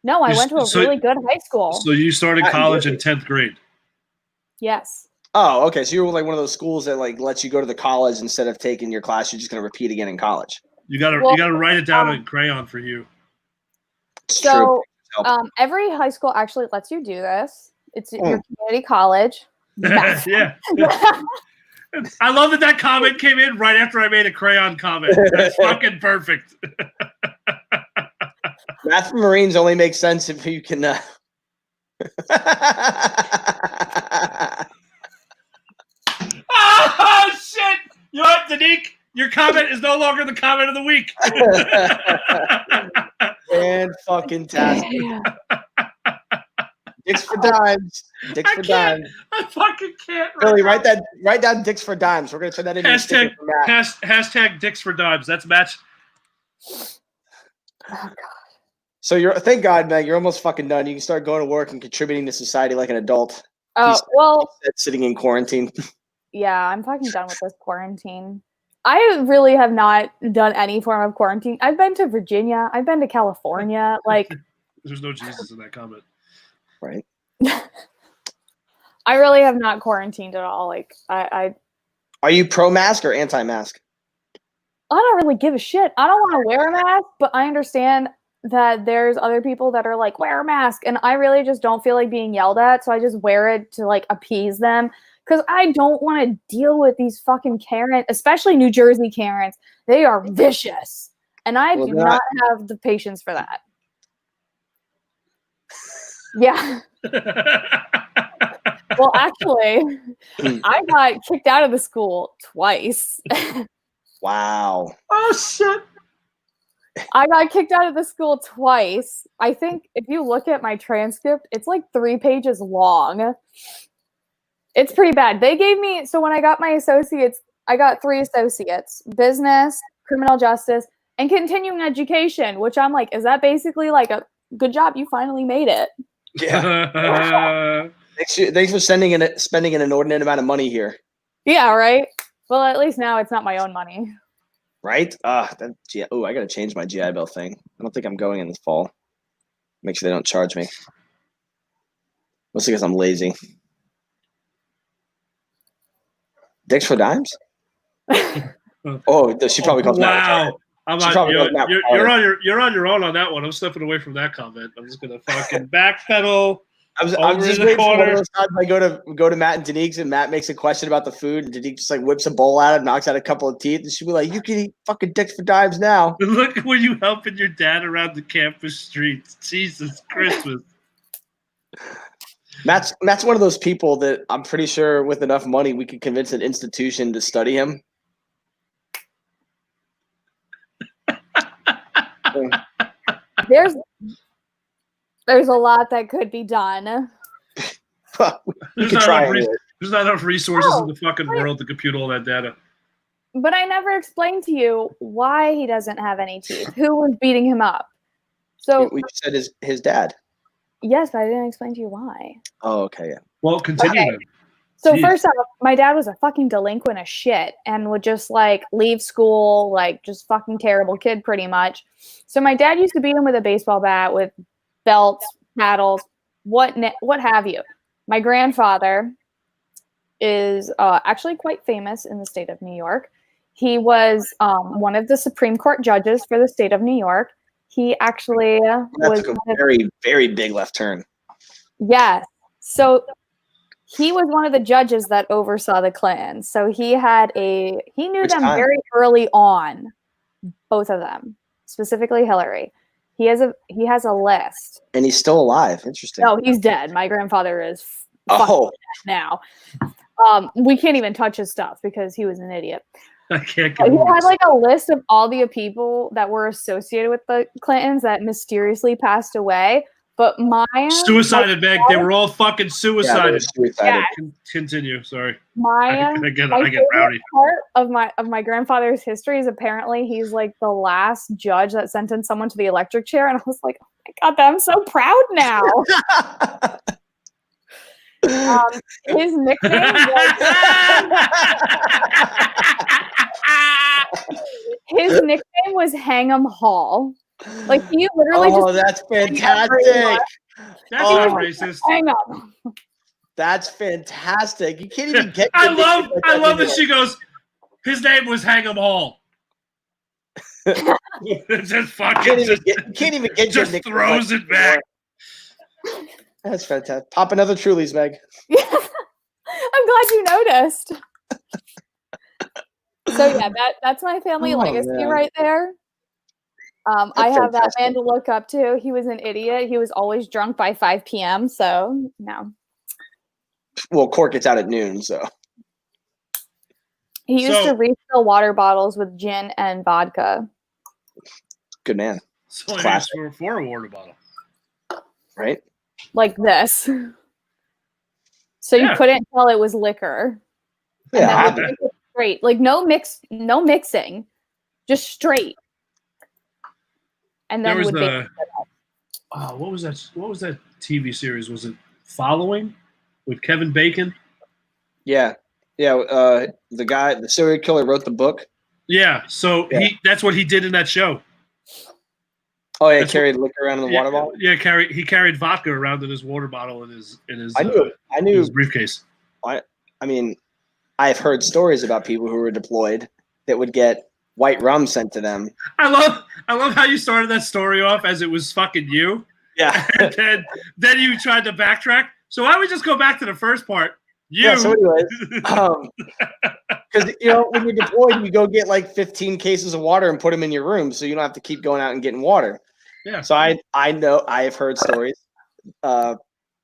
No, I went to a So- really good high school. So you started Not in college in Jersey. 10th grade. Yes. Oh, okay. So you were like one of those schools that like lets you go to the college instead of taking your class, you're just going to repeat again in college. You gotta write it down in crayon for you. It's true. So Help. every high school actually lets you do this. It's your community college. Math. Yeah. I love that comment came in right after I made a crayon comment. That's fucking perfect. Math for Marines only makes sense if you can. Oh shit! You know what, Danique? Your comment is no longer the comment of the week. And fucking tastic. Dicks for dimes. Dicks I for can't. dimes. I fucking can't. Billy, write down dicks for dimes. We're gonna turn that into a sticker for Matt. Hashtag dicks for dimes. That's match. So thank God, Meg, you're almost fucking done. You can start going to work and contributing to society like an adult. Oh, well, Sitting in quarantine. yeah, I'm fucking done with this quarantine. I really have not done any form of quarantine. I've been to Virginia. I've been to California. Like, There's no Jesus in that comment. Right. I really have not quarantined at all. Like, I Are you pro-mask or anti-mask? don't really give a shit. I don't want to wear a mask, but I understand that there's other people that are like, wear a mask. And I really just don't feel like being yelled at. So I just wear it to like appease them. Because I don't want to deal with these fucking Karens, especially New Jersey Karens. They are vicious. And I do not have the patience for that. Yeah. Well, actually, I got kicked out of the school twice. Wow. Oh shit. I got kicked out of the school twice. I think if you look at my transcript, it's like 3 pages long. It's pretty bad. They gave me, so when I got my associates, I got 3 associates: business, criminal justice, and continuing education, which I'm like, is that basically like a good job? You finally made it. Yeah. Thanks for spending an inordinate amount of money here. Yeah, right? Well, at least now it's not my own money. Right? I gotta change my GI Bill thing. I don't think I'm going in this fall. Make sure they don't charge me. Mostly because I'm lazy. Dicks for dimes? Oh, she probably calls Matt. Wow. You're on your own on that one. I'm stepping away from that comment. I'm just gonna fucking backpedal. I'm just waiting for one of those times I go to Matt and Danique's and Matt makes a question about the food and Danique just like whips a bowl out and knocks out a couple of teeth and she'll be like, "You can eat fucking dicks for dimes now." Look where you helping your dad around the campus streets. Jesus Christmas. Matt's one of those people that I'm pretty sure with enough money we could convince an institution to study him. There's a lot that could be done. We could try. There's not enough resources in the fucking world to compute all that data. But I never explained to you why he doesn't have any teeth. Who was beating him up? So we said his dad. Yes, but I didn't explain to you why. Oh, okay, yeah. Well, continue then. So first off, my dad was a fucking delinquent as shit and would just like leave school, like just fucking terrible kid pretty much. So my dad used to beat him with a baseball bat, with belts, paddles, what have you. My grandfather is actually quite famous in the state of New York. He was one of the Supreme Court judges for the state of New York. He actually was a very, very big left turn. Yes. So he was one of the judges that oversaw the Clintons. So he knew Which them time? very early on, both of them, specifically Hillary. He has a list. And he's still alive. Interesting. No, he's dead. My grandfather is Oh, now. We can't even touch his stuff because he was an idiot. I can't But get he over had this. like a list of all the people that were associated with the Clintons that mysteriously passed away. But Suicided, Meg. They were all fucking yeah, suicided. suicided. Yeah. Continue. Sorry. My I get favorite rowdy. part of my grandfather's history is apparently he's like the last judge that sentenced someone to the electric chair, and I was like, oh my god, I'm so proud now. His nickname was Hang'em Hall. Like he literally Oh, just that's fantastic. That's Oh, not racist. hang up. That's fantastic. You can't even get. I love that she goes, his name was Hang'em Hall. Just fucking You can't even get your just nickname throws like it back. That's fantastic. Pop another Trulies, Meg. I'm glad you noticed. So yeah, that's my family Oh, legacy man. right there. I That's have that fantastic. man to look up to. He was an idiot. He was always drunk by 5 p.m. So no. Well, court gets out at noon, so He used to refill water bottles with gin and vodka. good man, So I Classic. used for a water bottle. right? Like this. So you Yeah. couldn't tell it was liquor. And Yeah, then happy. we drink it straight. Like no mixing. Just straight. And There then was would be what was that? What was that TV series? Was it Following with Kevin Bacon? yeah. The serial killer wrote the book. Yeah. So Yeah. that's what he did in that show. Oh yeah, That's carried liquor around in the water bottle. Yeah, he carried vodka around in his water bottle in his I knew. his briefcase. I mean, I've heard stories about people who were deployed that would get white rum sent to them. I love how you started that story off as it was fucking you, Yeah. and then you tried to backtrack. So why don't we just go back to the first part? You. Yeah. So, anyways, because when you're deployed, you go get like 15 cases of water and put them in your room, so you don't have to keep going out and getting water. Yeah. So I know I have heard stories.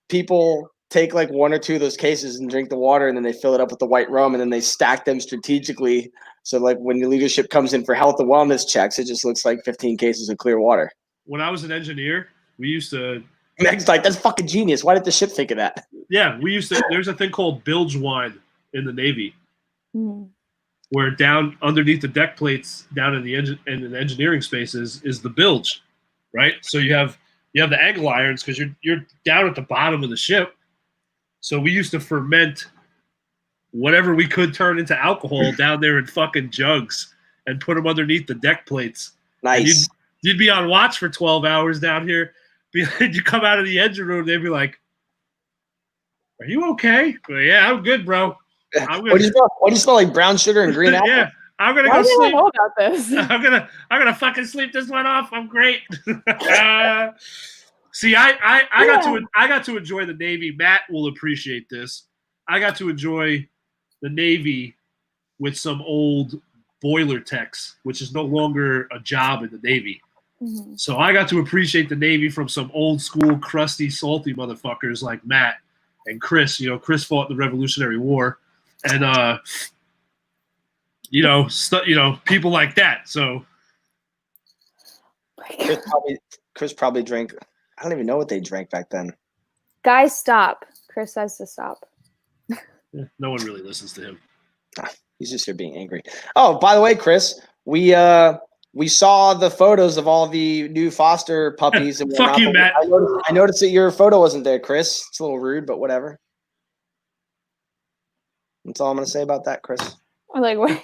People take like one or two of those cases and drink the water, and then they fill it up with the white rum, and then they stack them strategically. So like when the leadership comes in for health and wellness checks, it just looks like 15 cases of clear water. When I was an engineer, we used to. Meg's like, that's fucking genius. Why did the ship think of that? Yeah, we used to. There's a thing called bilge wine in the Navy, Mhm. where down underneath the deck plates, down in the engineering spaces, is the bilge, right? So you have the angle irons because you're down at the bottom of the ship. So we used to ferment whatever we could turn into alcohol down there in fucking jugs and put them underneath the deck plates. Nice. You'd be on watch for 12 hours down here. You come out of the engine room, they'd be like, "Are you okay?" Well, yeah, I'm good, bro. What do you smell like brown sugar and green apple? Yeah, I'm gonna Why go did I sleep. know about this? I'm gonna fucking sleep this one off. I'm great. See, I got to enjoy the Navy. Matt will appreciate this. I got to enjoy the Navy with some old boiler techs, which is no longer a job in the Navy. Mhm. So I got to appreciate the Navy from some old school, crusty, salty motherfuckers like Matt and Chris. Chris fought in the Revolutionary War, and people like that. So Chris probably drank. I don't even know what they drank back then. Guys, stop. Chris says to stop. no one really listens to him. He's just here being angry. Oh, by the way, Chris, we saw the photos of all the new foster puppies. And Fuck you, Matt. I noticed that your photo wasn't there, Chris. It's a little rude, but whatever. That's all I'm going to say about that, Chris. I'm like, wait.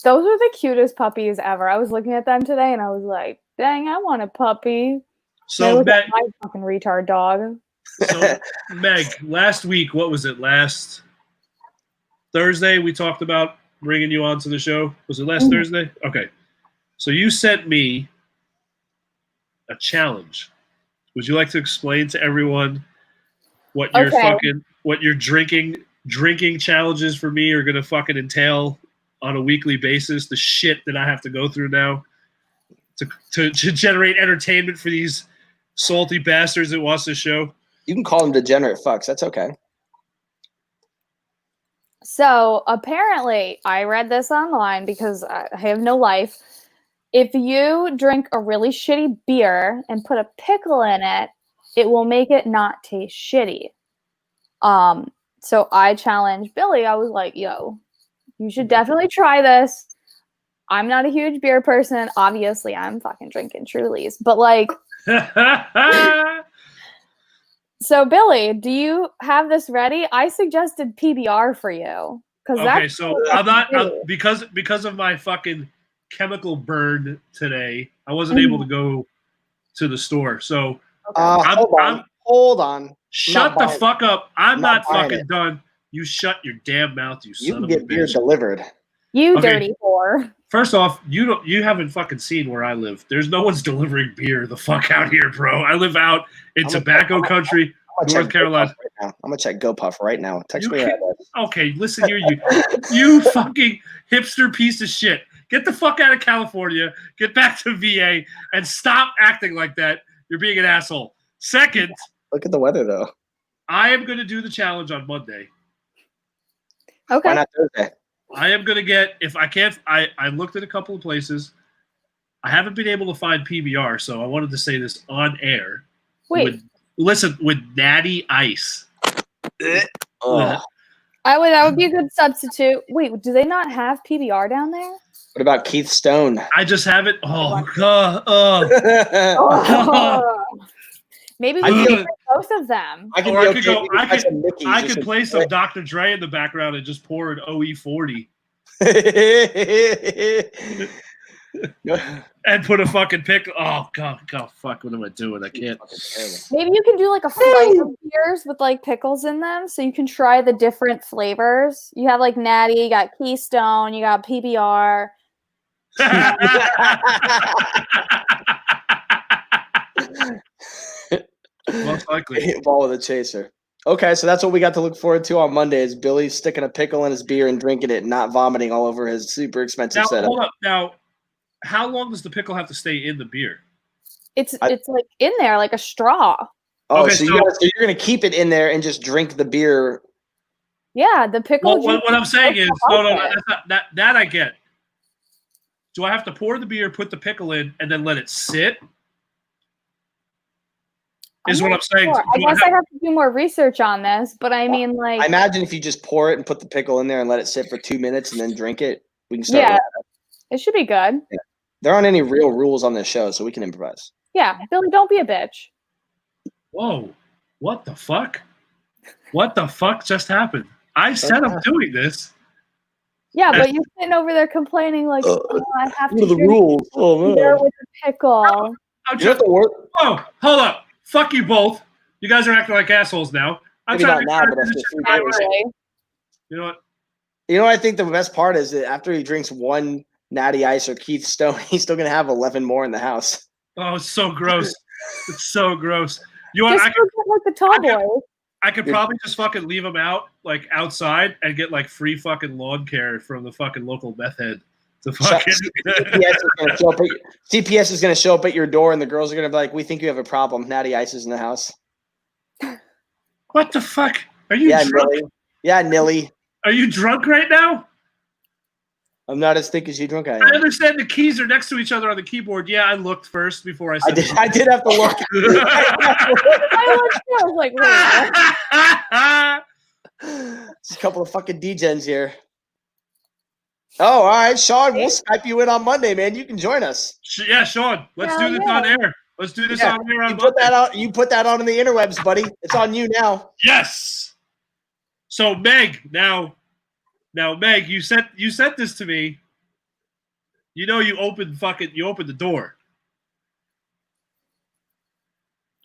Those are the cutest puppies ever. I was looking at them today and I was like, dang, I want a puppy. So Look Meg, at my fucking retard dog. Meg, last week, what was it? Last Thursday, we talked about bringing you onto the show. Was it last Thursday? Okay. So you sent me a challenge. Would you like to explain to everyone what your Okay. what your drinking challenges for me are gonna fucking entail on a weekly basis. The shit that I have to go through now to generate entertainment for these salty bastards that watch the show. You can call them degenerate fucks. That's okay. So apparently, I read this online because I have no life. If you drink a really shitty beer and put a pickle in it, it will make it not taste shitty. So I challenged Billy. I was like, yo, you should definitely try this. I'm not a huge beer person. Obviously, I'm fucking drinking Trulies. But like, so Billy, do you have this ready? I suggested PBR for you. Okay, so I'm not because of my fucking chemical burn today. I wasn't able to go to the store. So hold on. Shut the fuck up. I'm not fucking done. You shut your damn mouth, you son of a bitch. You can get beer delivered. You dirty whore. First off, you haven't fucking seen where I live. There's no one's delivering beer the fuck out here, bro. I live out in tobacco country, North Carolina. I'm gonna check GoPuff right now. Text me that. Okay, listen here, you fucking hipster piece of shit. Get the fuck out of California, get back to VA, and stop acting like that. You're being an asshole. Second, look at the weather though. I am gonna do the challenge on Monday. Okay. Why not Thursday? I am going to get, if I can't, I looked at a couple of places. I haven't been able to find PBR, so I wanted to say this on air. Wait. With Natty Ice. Oh. That would be a good substitute. Wait, do they not have PBR down there? What about Keith Stone? I just haven't. Oh, God. Maybe we can play both of them. I could play some Dr. Dre in the background and just pour an OE40. And put a fucking pick. Oh, God, fuck, what am I doing? I can't. Maybe you can do like a flight of beers with like pickles in them so you can try the different flavors. You have like Natty, you got Keystone, you got PBR. Most likely. Hit ball with a chaser. Okay, so that's what we got to look forward to on Monday is Billy sticking a pickle in his beer and drinking it and not vomiting all over his super expensive setup. Hold up. Now, how long does the pickle have to stay in the beer? It's like in there like a straw. Oh, okay, so you're going to keep it in there and just drink the beer. Yeah, the pickle. Well, what I'm saying is, no, that I get. Do I have to pour the beer, put the pickle in, and then let it sit? Is what I'm saying. Sure. I guess I have to do more research on this, but I mean, like, I imagine if you just pour it and put the pickle in there and let it sit for 2 minutes and then drink it, we can start. Yeah, it should be good. Yeah. There aren't any real rules on this show, so we can improvise. Yeah, Billy, don't be a bitch. Whoa, what the fuck? What the fuck just happened? I said I'm doing this. Yeah, but you're sitting over there complaining like, I have to do the rules. Oh, man. With a pickle. You have to work. Oh, hold up. Fuck you both. You guys are acting like assholes now. I'm Maybe trying not to now, but You know what? You know what I think the best part is that after he drinks one Natty Ice or Keith Stone, he's still going to have 11 more in the house. Oh, it's so gross. It's so gross. You want? Like the tall boy. I could probably just fucking leave them out, like outside, and get like free fucking lawn care from the fucking local meth head. To fucking CPS is going to show up at your door, and the girls are going to be like, "We think you have a problem. Natty Ice is in the house." What the fuck? Are you drunk? Nilly. Yeah, Nilly. Are you drunk right now? I'm not as thick as you drunk. I understand the keys are next to each other on the keyboard. Yeah, I looked first before I said I did have to look. I was like, wait. Just a couple of fucking degens here. Oh, all right, Sean. We'll Skype you in on Monday, man. You can join us. Yeah, Sean. Let's do this on air. Let's do this on air. You put that out. You put that on in the interwebs, buddy. It's on you now. Yes. So Meg, now Meg, you sent this to me. You know you opened the door.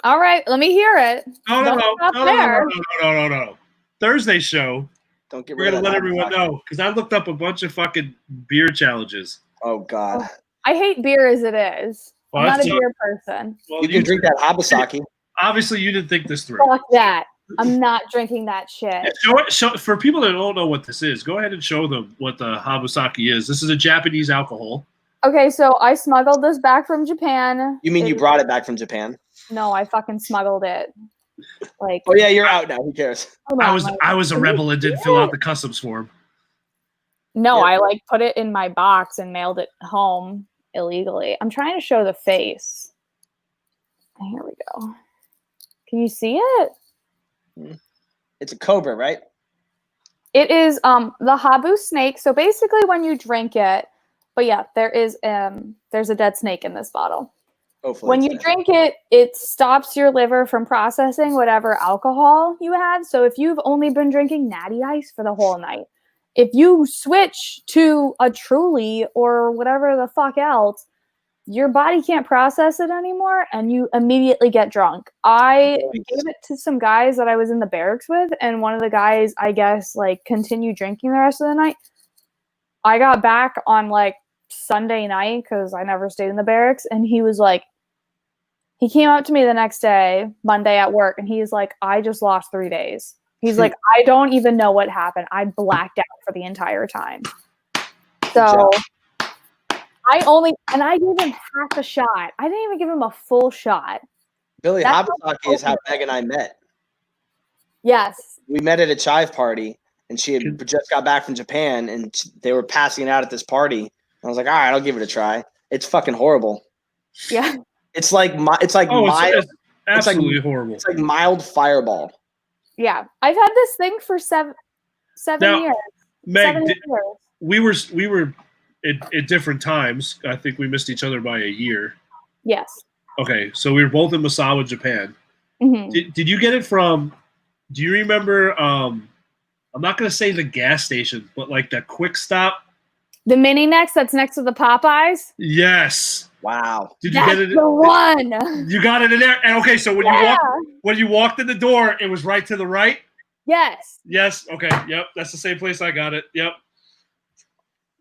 All right, let me hear it. No. Thursday show. Don't get. We're gonna let everyone know because I looked up a bunch of fucking beer challenges. Oh God. I hate beer as it is. I'm not a beer person. Well, you can drink that Habasaki. Obviously, you didn't think this through. Fuck that. I'm not drinking that shit. Show, for people that don't know what this is, go ahead and show them what the Habusaki is. This is a Japanese alcohol. Okay, so I smuggled this back from Japan. You mean you brought it back from Japan? No, I fucking smuggled it. Like, Oh yeah, you're out now. Who cares? I was a rebel and didn't fill out the customs form. No, Yeah. I like put it in my box and mailed it home illegally. I'm trying to show the face. Here we go. Can you see it? It's a cobra, right? It is the Habu snake. So basically when you drink it, but yeah, there's a dead snake in this bottle. Hopefully. When you drink it, it stops your liver from processing whatever alcohol you had. So if you've only been drinking Natty Ice for the whole night, if you switch to a Truly or whatever the fuck else, your body can't process it anymore and you immediately get drunk. I gave it to some guys that I was in the barracks with, and one of the guys, I guess, like continued drinking the rest of the night. I got back on like Sunday night because I never stayed in the barracks, and he was like, he came up to me the next day, Monday at work, and he's like, I just lost 3 days. He's like, I don't even know what happened. I blacked out for the entire time. So I gave him half a shot. I didn't even give him a full shot. Billy That's Habasaki is how Meg and I met. Yes. We met at a chive party, and she had just got back from Japan, and they were passing it out at this party. I was like, all right, I'll give it a try. It's fucking horrible. Yeah. It's like mild. It's absolutely horrible. It's like mild Fireball. Yeah. I've had this thing for seven Now, years. Meg, 7 years. we were at different times. I think we missed each other by a year. Yes. Okay, so we were both in Misawa, Japan. Mm-hmm. Did you get it from? Do you remember? I'm not gonna say the gas station, but like the Quick Stop. The mini next that's next to the Popeyes. Yes. Wow. Did you That's get it? the one. You got it in there. And okay, so when you walked in the door, it was right to the right. Yes. Yes. Okay. Yep. That's the same place I got it. Yep.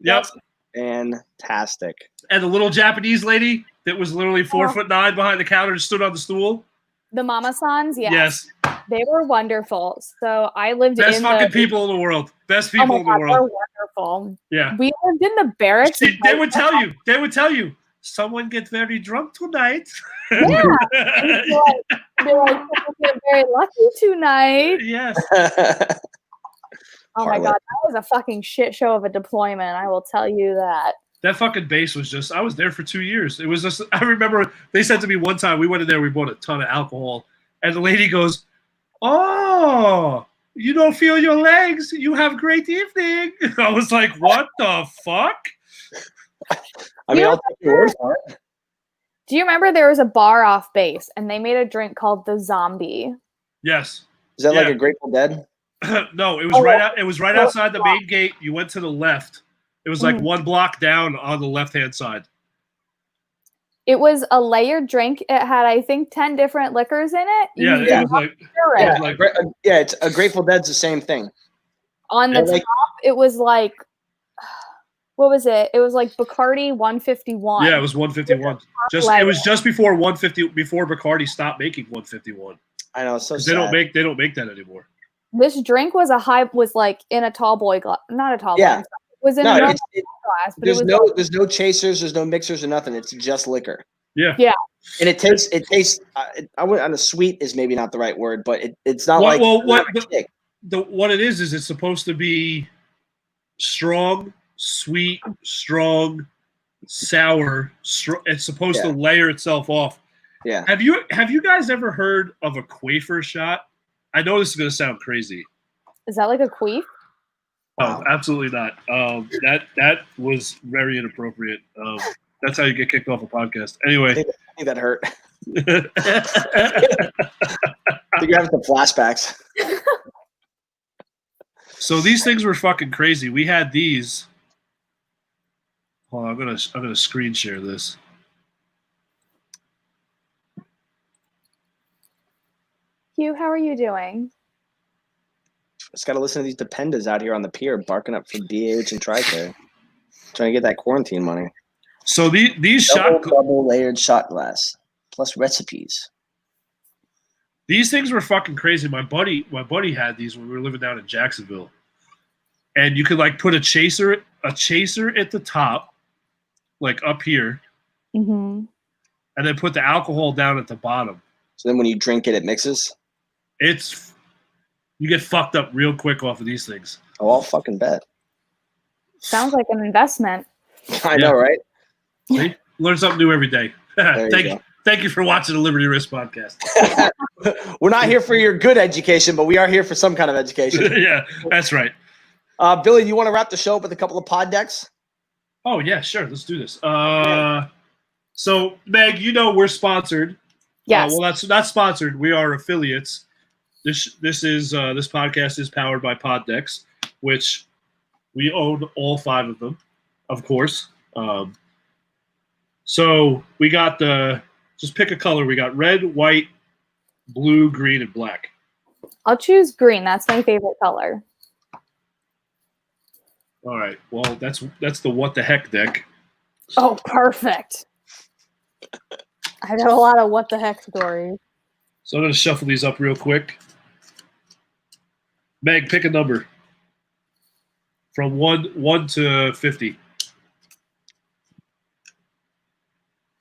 Yep. Fantastic. And the little Japanese lady that was literally 4'9" behind the counter and stood on the stool. The Mama Sans, Yes. They were wonderful. So I lived Best in fucking people in the world. Best Oh people my in the God, they're world. wonderful. Yeah. We lived in the barracks. They would tell you. They would tell you. Someone get very drunk tonight. Yeah. They're like, "You're very lucky tonight." Yes. Oh my God, that was a fucking shit show of a deployment. I will tell you that. That fucking base was just, I was there for 2 years. It was just, I remember they said to me one time, we went in there, we bought a ton of alcohol. And the lady goes, "Oh, you don't feel your legs. You have great evening." I was like, what the fuck? I mean, I'll take your word for it. Do you remember there was a bar off base and they made a drink called the Zombie? Yes. Is that like Yeah. a Grateful Dead? No, it was it was right outside the main gate. You went to the left. It was like one block down on the left-hand side. It was a layered drink. It had, I think, 10 different liquors in it. Yeah, You it didn't was like, stir it. Yeah, like- it's a Grateful Dead's the same thing. On the They're like- top, it was like, what was it? It was like Bacardi 151. yeah, it was 151. It was just before 150, before Bacardi stopped making 151. I know, it's so 'Cause sad. they don't make that anymore. This drink was like in a tall boy glass, not a tall Yeah. boy. It was in No, a normal it's- glass, but it was there's no chasers, there's no mixers or nothing. It's just liquor. Yeah. Yeah. And it tastes. I wouldn't. On the sweet is maybe not the right word, but it's not Well, like well, what not a kick. what it is it's supposed to be strong, sweet, strong, sour. It's supposed to layer itself off. Yeah. Have you guys ever heard of a Quafer shot? I know this is going to sound crazy. Is that like a queef? Oh, absolutely not. That was very inappropriate. That's how you get kicked off a podcast. Anyway. I think that hurt. I think you're having some flashbacks. So these things were fucking crazy. We had these. Hold on, I'm gonna screen share this. Hugh, how are you doing? Just got to listen to these dependas out here on the pier barking up for DH and TRICARE. Trying to get that quarantine money. So these Double layered shot glass plus recipes. These things were fucking crazy. My buddy had these when we were living down in Jacksonville, and you could like put a chaser at the top, like up here, Mm-hmm. and then put the alcohol down at the bottom. So then when you drink it, it mixes. You get fucked up real quick off of these things. Oh, I'll fucking bet. Sounds like an investment. I know, right? See? Learn something new every day. There you go. Thank you for watching the Liberty Risk podcast. We're not here for your good education, but we are here for some kind of education. Yeah, that's right. Billy, you want to wrap the show up with a couple of pod decks? Oh yeah, sure. Let's do this. So Meg, we're sponsored. Yes. Well, that's not sponsored. We are affiliates. This podcast is powered by Poddex, which we own all 5 of them, of course. So we got just pick a color. We got red, white, blue, green, and black. I'll choose green. That's my favorite color. All right. Well, that's the what the heck deck. Oh, perfect. I've got a lot of what the heck stories. So I'm going to shuffle these up real quick. Meg, pick a number. From 1 to 50.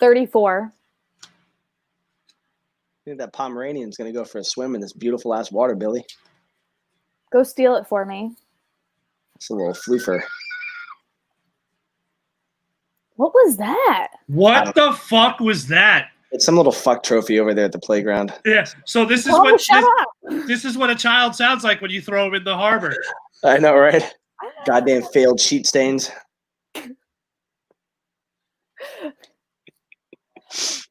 34. I think that Pomeranian's going to go for a swim in this beautiful ass water, Billy. Go steal it for me. It's a little floofer. What was that? What the fuck was that? It's some little fuck trophy over there at the playground. Yeah. So this is Shut up. this is what a child sounds like when you throw him in the harbor. I know, right? Goddamn failed sheet stains.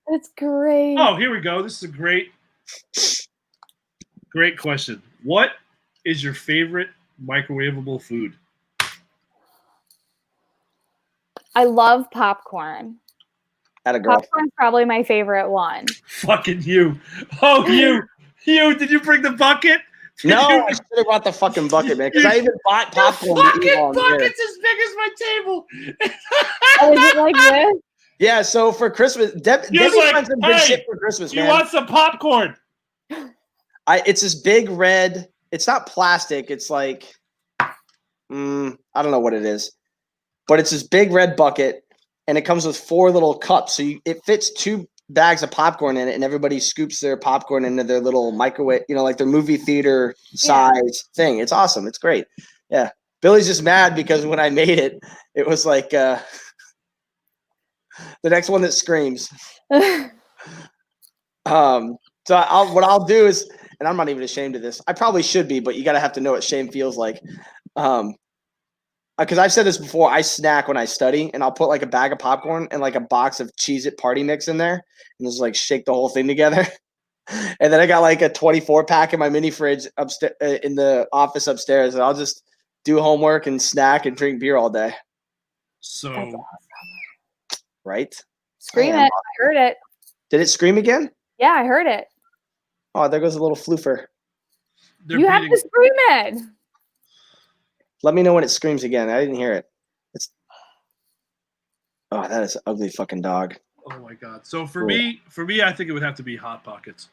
That's great. Oh, here we go. This is a great question. What is your favorite microwavable food? I love popcorn. Atta girl. Popcorn's probably my favorite one. Fucking you. Oh, you. Did you bring the bucket? No, I should have brought the fucking bucket, man. Because I even bought popcorn. The to eat fucking while I'm here. bucket's as big as my table. Oh, is it like this? Yeah, so for Christmas, Debbie was like, finds some good "Hey, shit for Christmas, You man. want some popcorn? It's this big red. It's not plastic. It's like, I don't know what it is, but it's this big red bucket, and it comes with 4 little cups. So it fits 2 bags of popcorn in it, and everybody scoops their popcorn into their little microwave, like their movie theater size thing. It's awesome. It's great. Yeah. Billy's just mad because when I made it, it was like the next one that screams. So what I'll do is, and I'm not even ashamed of this. I probably should be, but you gotta have to know what shame feels like. Because I've said this before, I snack when I study, and I'll put like a bag of popcorn and like a box of Cheez-It Party Mix in there, and just like shake the whole thing together. And then I got like a 24 pack in my mini fridge upstairs in the office upstairs, and I'll just do homework and snack and drink beer all day. So Right? Scream it. I heard it. Did it scream again? Yeah, I heard it. Oh, there goes a little floofer. You have to scream it. Let me know when it screams again. I didn't hear it. Oh, that is an ugly fucking dog. Oh my god. So for me, I think it would have to be Hot Pockets.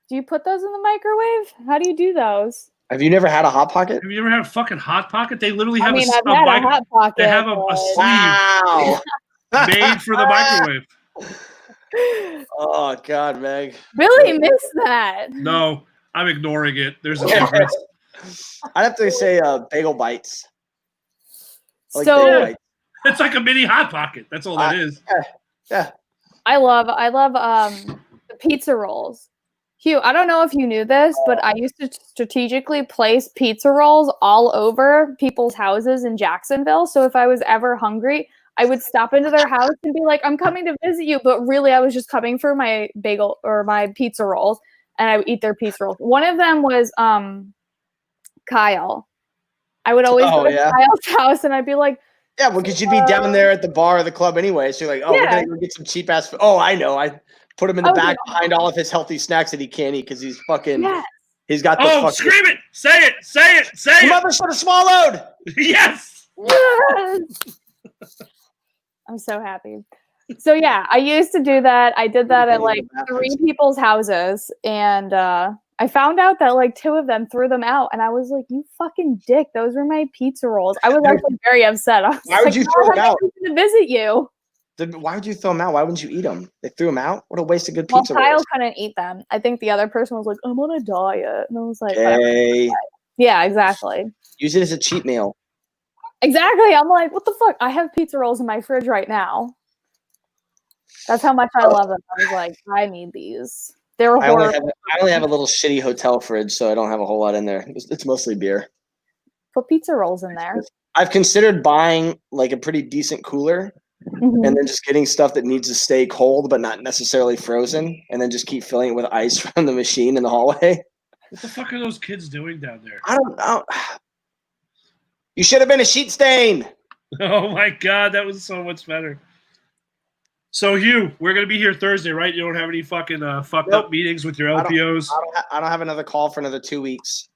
Do you put those in the microwave? How do you do those? Have you never had a Hot Pocket? Have you ever had a fucking Hot Pocket? They literally have I've had a Hot Pocket. They have a sleeve Wow. made for the microwave. Oh God, Meg. Really missed that. No, I'm ignoring it. There's a difference. I'd have to say Bagel Bites. I like So- Bagel Bites. It's like a mini Hot Pocket. That's all that is. Yeah. I love the pizza rolls. Hugh, I don't know if you knew this, but I used to strategically place pizza rolls all over people's houses in Jacksonville. So if I was ever hungry, I would stop into their house and be like, I'm coming to visit you. But really, I was just coming for my bagel or my pizza rolls, and I would eat their pizza rolls. One of them was Kyle. I would always go to Kyle's house, and I'd be like, yeah, well, because you'd be down there at the bar or the club anyway. So you're like, we're going to go get some cheap ass food. Oh, I know. I put him in the back behind all of his healthy snacks that he can't eat because he's fucking, he's got the fucking. Scream it. Say it. Say it. Say it. Mother should have swallowed. Yes. yes. I'm so happy. So yeah, I used to do that. I did that at like Bathrooms. 3 people's houses, and I found out that like 2 of them threw them out, and I was like, "You fucking dick! Those were my pizza rolls." I was actually very upset. I was Why would like, you "No, throw I'm them out? to visit you." Why would you throw them out? Why wouldn't you eat them? They threw them out. What a waste of good Well, pizza Kyle rolls. couldn't eat them. I think the other person was like, "I'm on a diet," and I was like, "Whatever." Okay. "Yeah, exactly, Use it as a cheat meal. exactly." I'm like, "What the fuck? I have pizza rolls in my fridge right now." That's how much I love them. I was like, "I need these." They were I only horrible. have a little shitty hotel fridge, so I don't have a whole lot in there. It's mostly beer. Put pizza rolls in there. I've considered buying like a pretty decent cooler Mhm. and then just getting stuff that needs to stay cold but not necessarily frozen, and then just keep filling it with ice from the machine in the hallway. What the fuck are those kids doing down there? I don't know. You should have been a sheet stain. Oh my god, that was so much better. So Hugh, we're gonna be here Thursday, right? You don't have any fucking fucked up Nope. meetings with your I don't- LPOs? I don't have another call for another 2 weeks.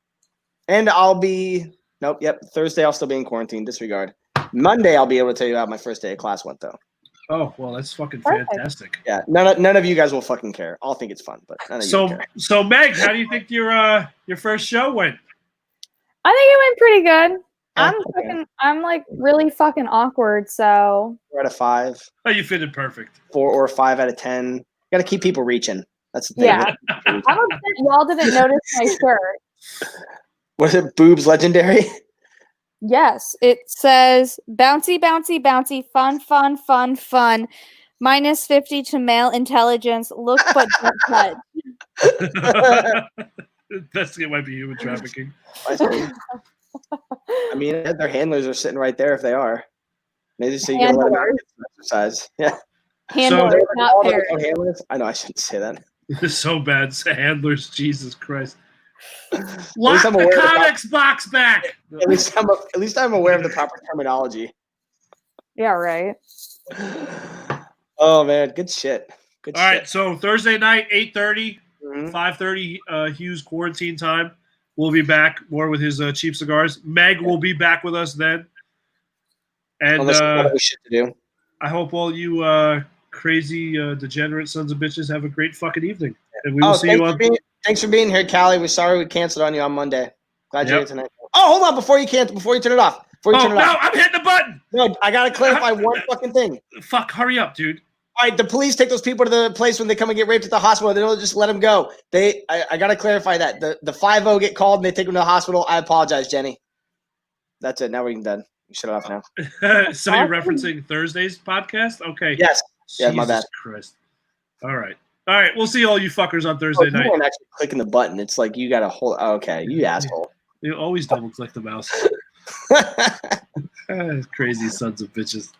And I'll be Thursday I'll still be in quarantine. Disregard. Monday I'll be able to tell you how my first day of class went though. Oh well, that's fucking Perfect. fantastic. Yeah, none of you guys will fucking care. I'll think it's fun, but none of you So care. so Meg, how do you think your first show went? I think it went pretty good. Okay. I'm like really fucking awkward, so 4 out of 5, Oh, you fitted perfect. 4 or 5 out of 10. Got to keep people reaching. That's the thing. yeah. I'm upset y'all didn't notice my shirt. Was it boobs legendary? Yes, it says bouncy, bouncy, bouncy, fun, fun, fun, fun. Minus 50 to male intelligence. Look but don't touch. That's it might be human trafficking. I mean, their handlers are sitting right there if they are. Maybe so you can let them Handlers. get some exercise. Yeah. Handlers, not All their parents. own handlers. I know I shouldn't say that. This is so bad. It's handlers, Jesus Christ. At Lock least I'm the aware of the comics box back. At least I'm aware of the proper terminology. Yeah, right. Oh man, good shit. Good All right, shit. so Thursday night, 8:30, Mhm. 5:30, Hugh's quarantine time. We'll be back more with his cheap cigars. Meg will be back with us then. And Unless you have other shit to do. I hope all you crazy degenerate sons of bitches have a great fucking evening. And we will see you on. Thanks for being here, Callie. We're sorry we canceled on you on Monday. Glad you're Yep. here tonight. Oh, hold on before you turn it off. Before you Oh turn no, it off. I'm hitting the button. No, I gotta clarify one fucking thing. Fuck, hurry up, dude. All right, the police take those people to the place when they come and get raped at the hospital. They don't just let them go. I gotta clarify that the 5-0 get called and they take them to the hospital. I apologize, Jenny. That's it. Now we're done. You shut it off now. So you're referencing Thursday's podcast? Okay. Yes. Yeah, my Jesus bad. Christ. All right. All right. We'll see all you fuckers on Thursday You night. weren't actually clicking the button. It's like you gotta hold. Oh, okay, you asshole. You always double click the mouse. Crazy sons of bitches.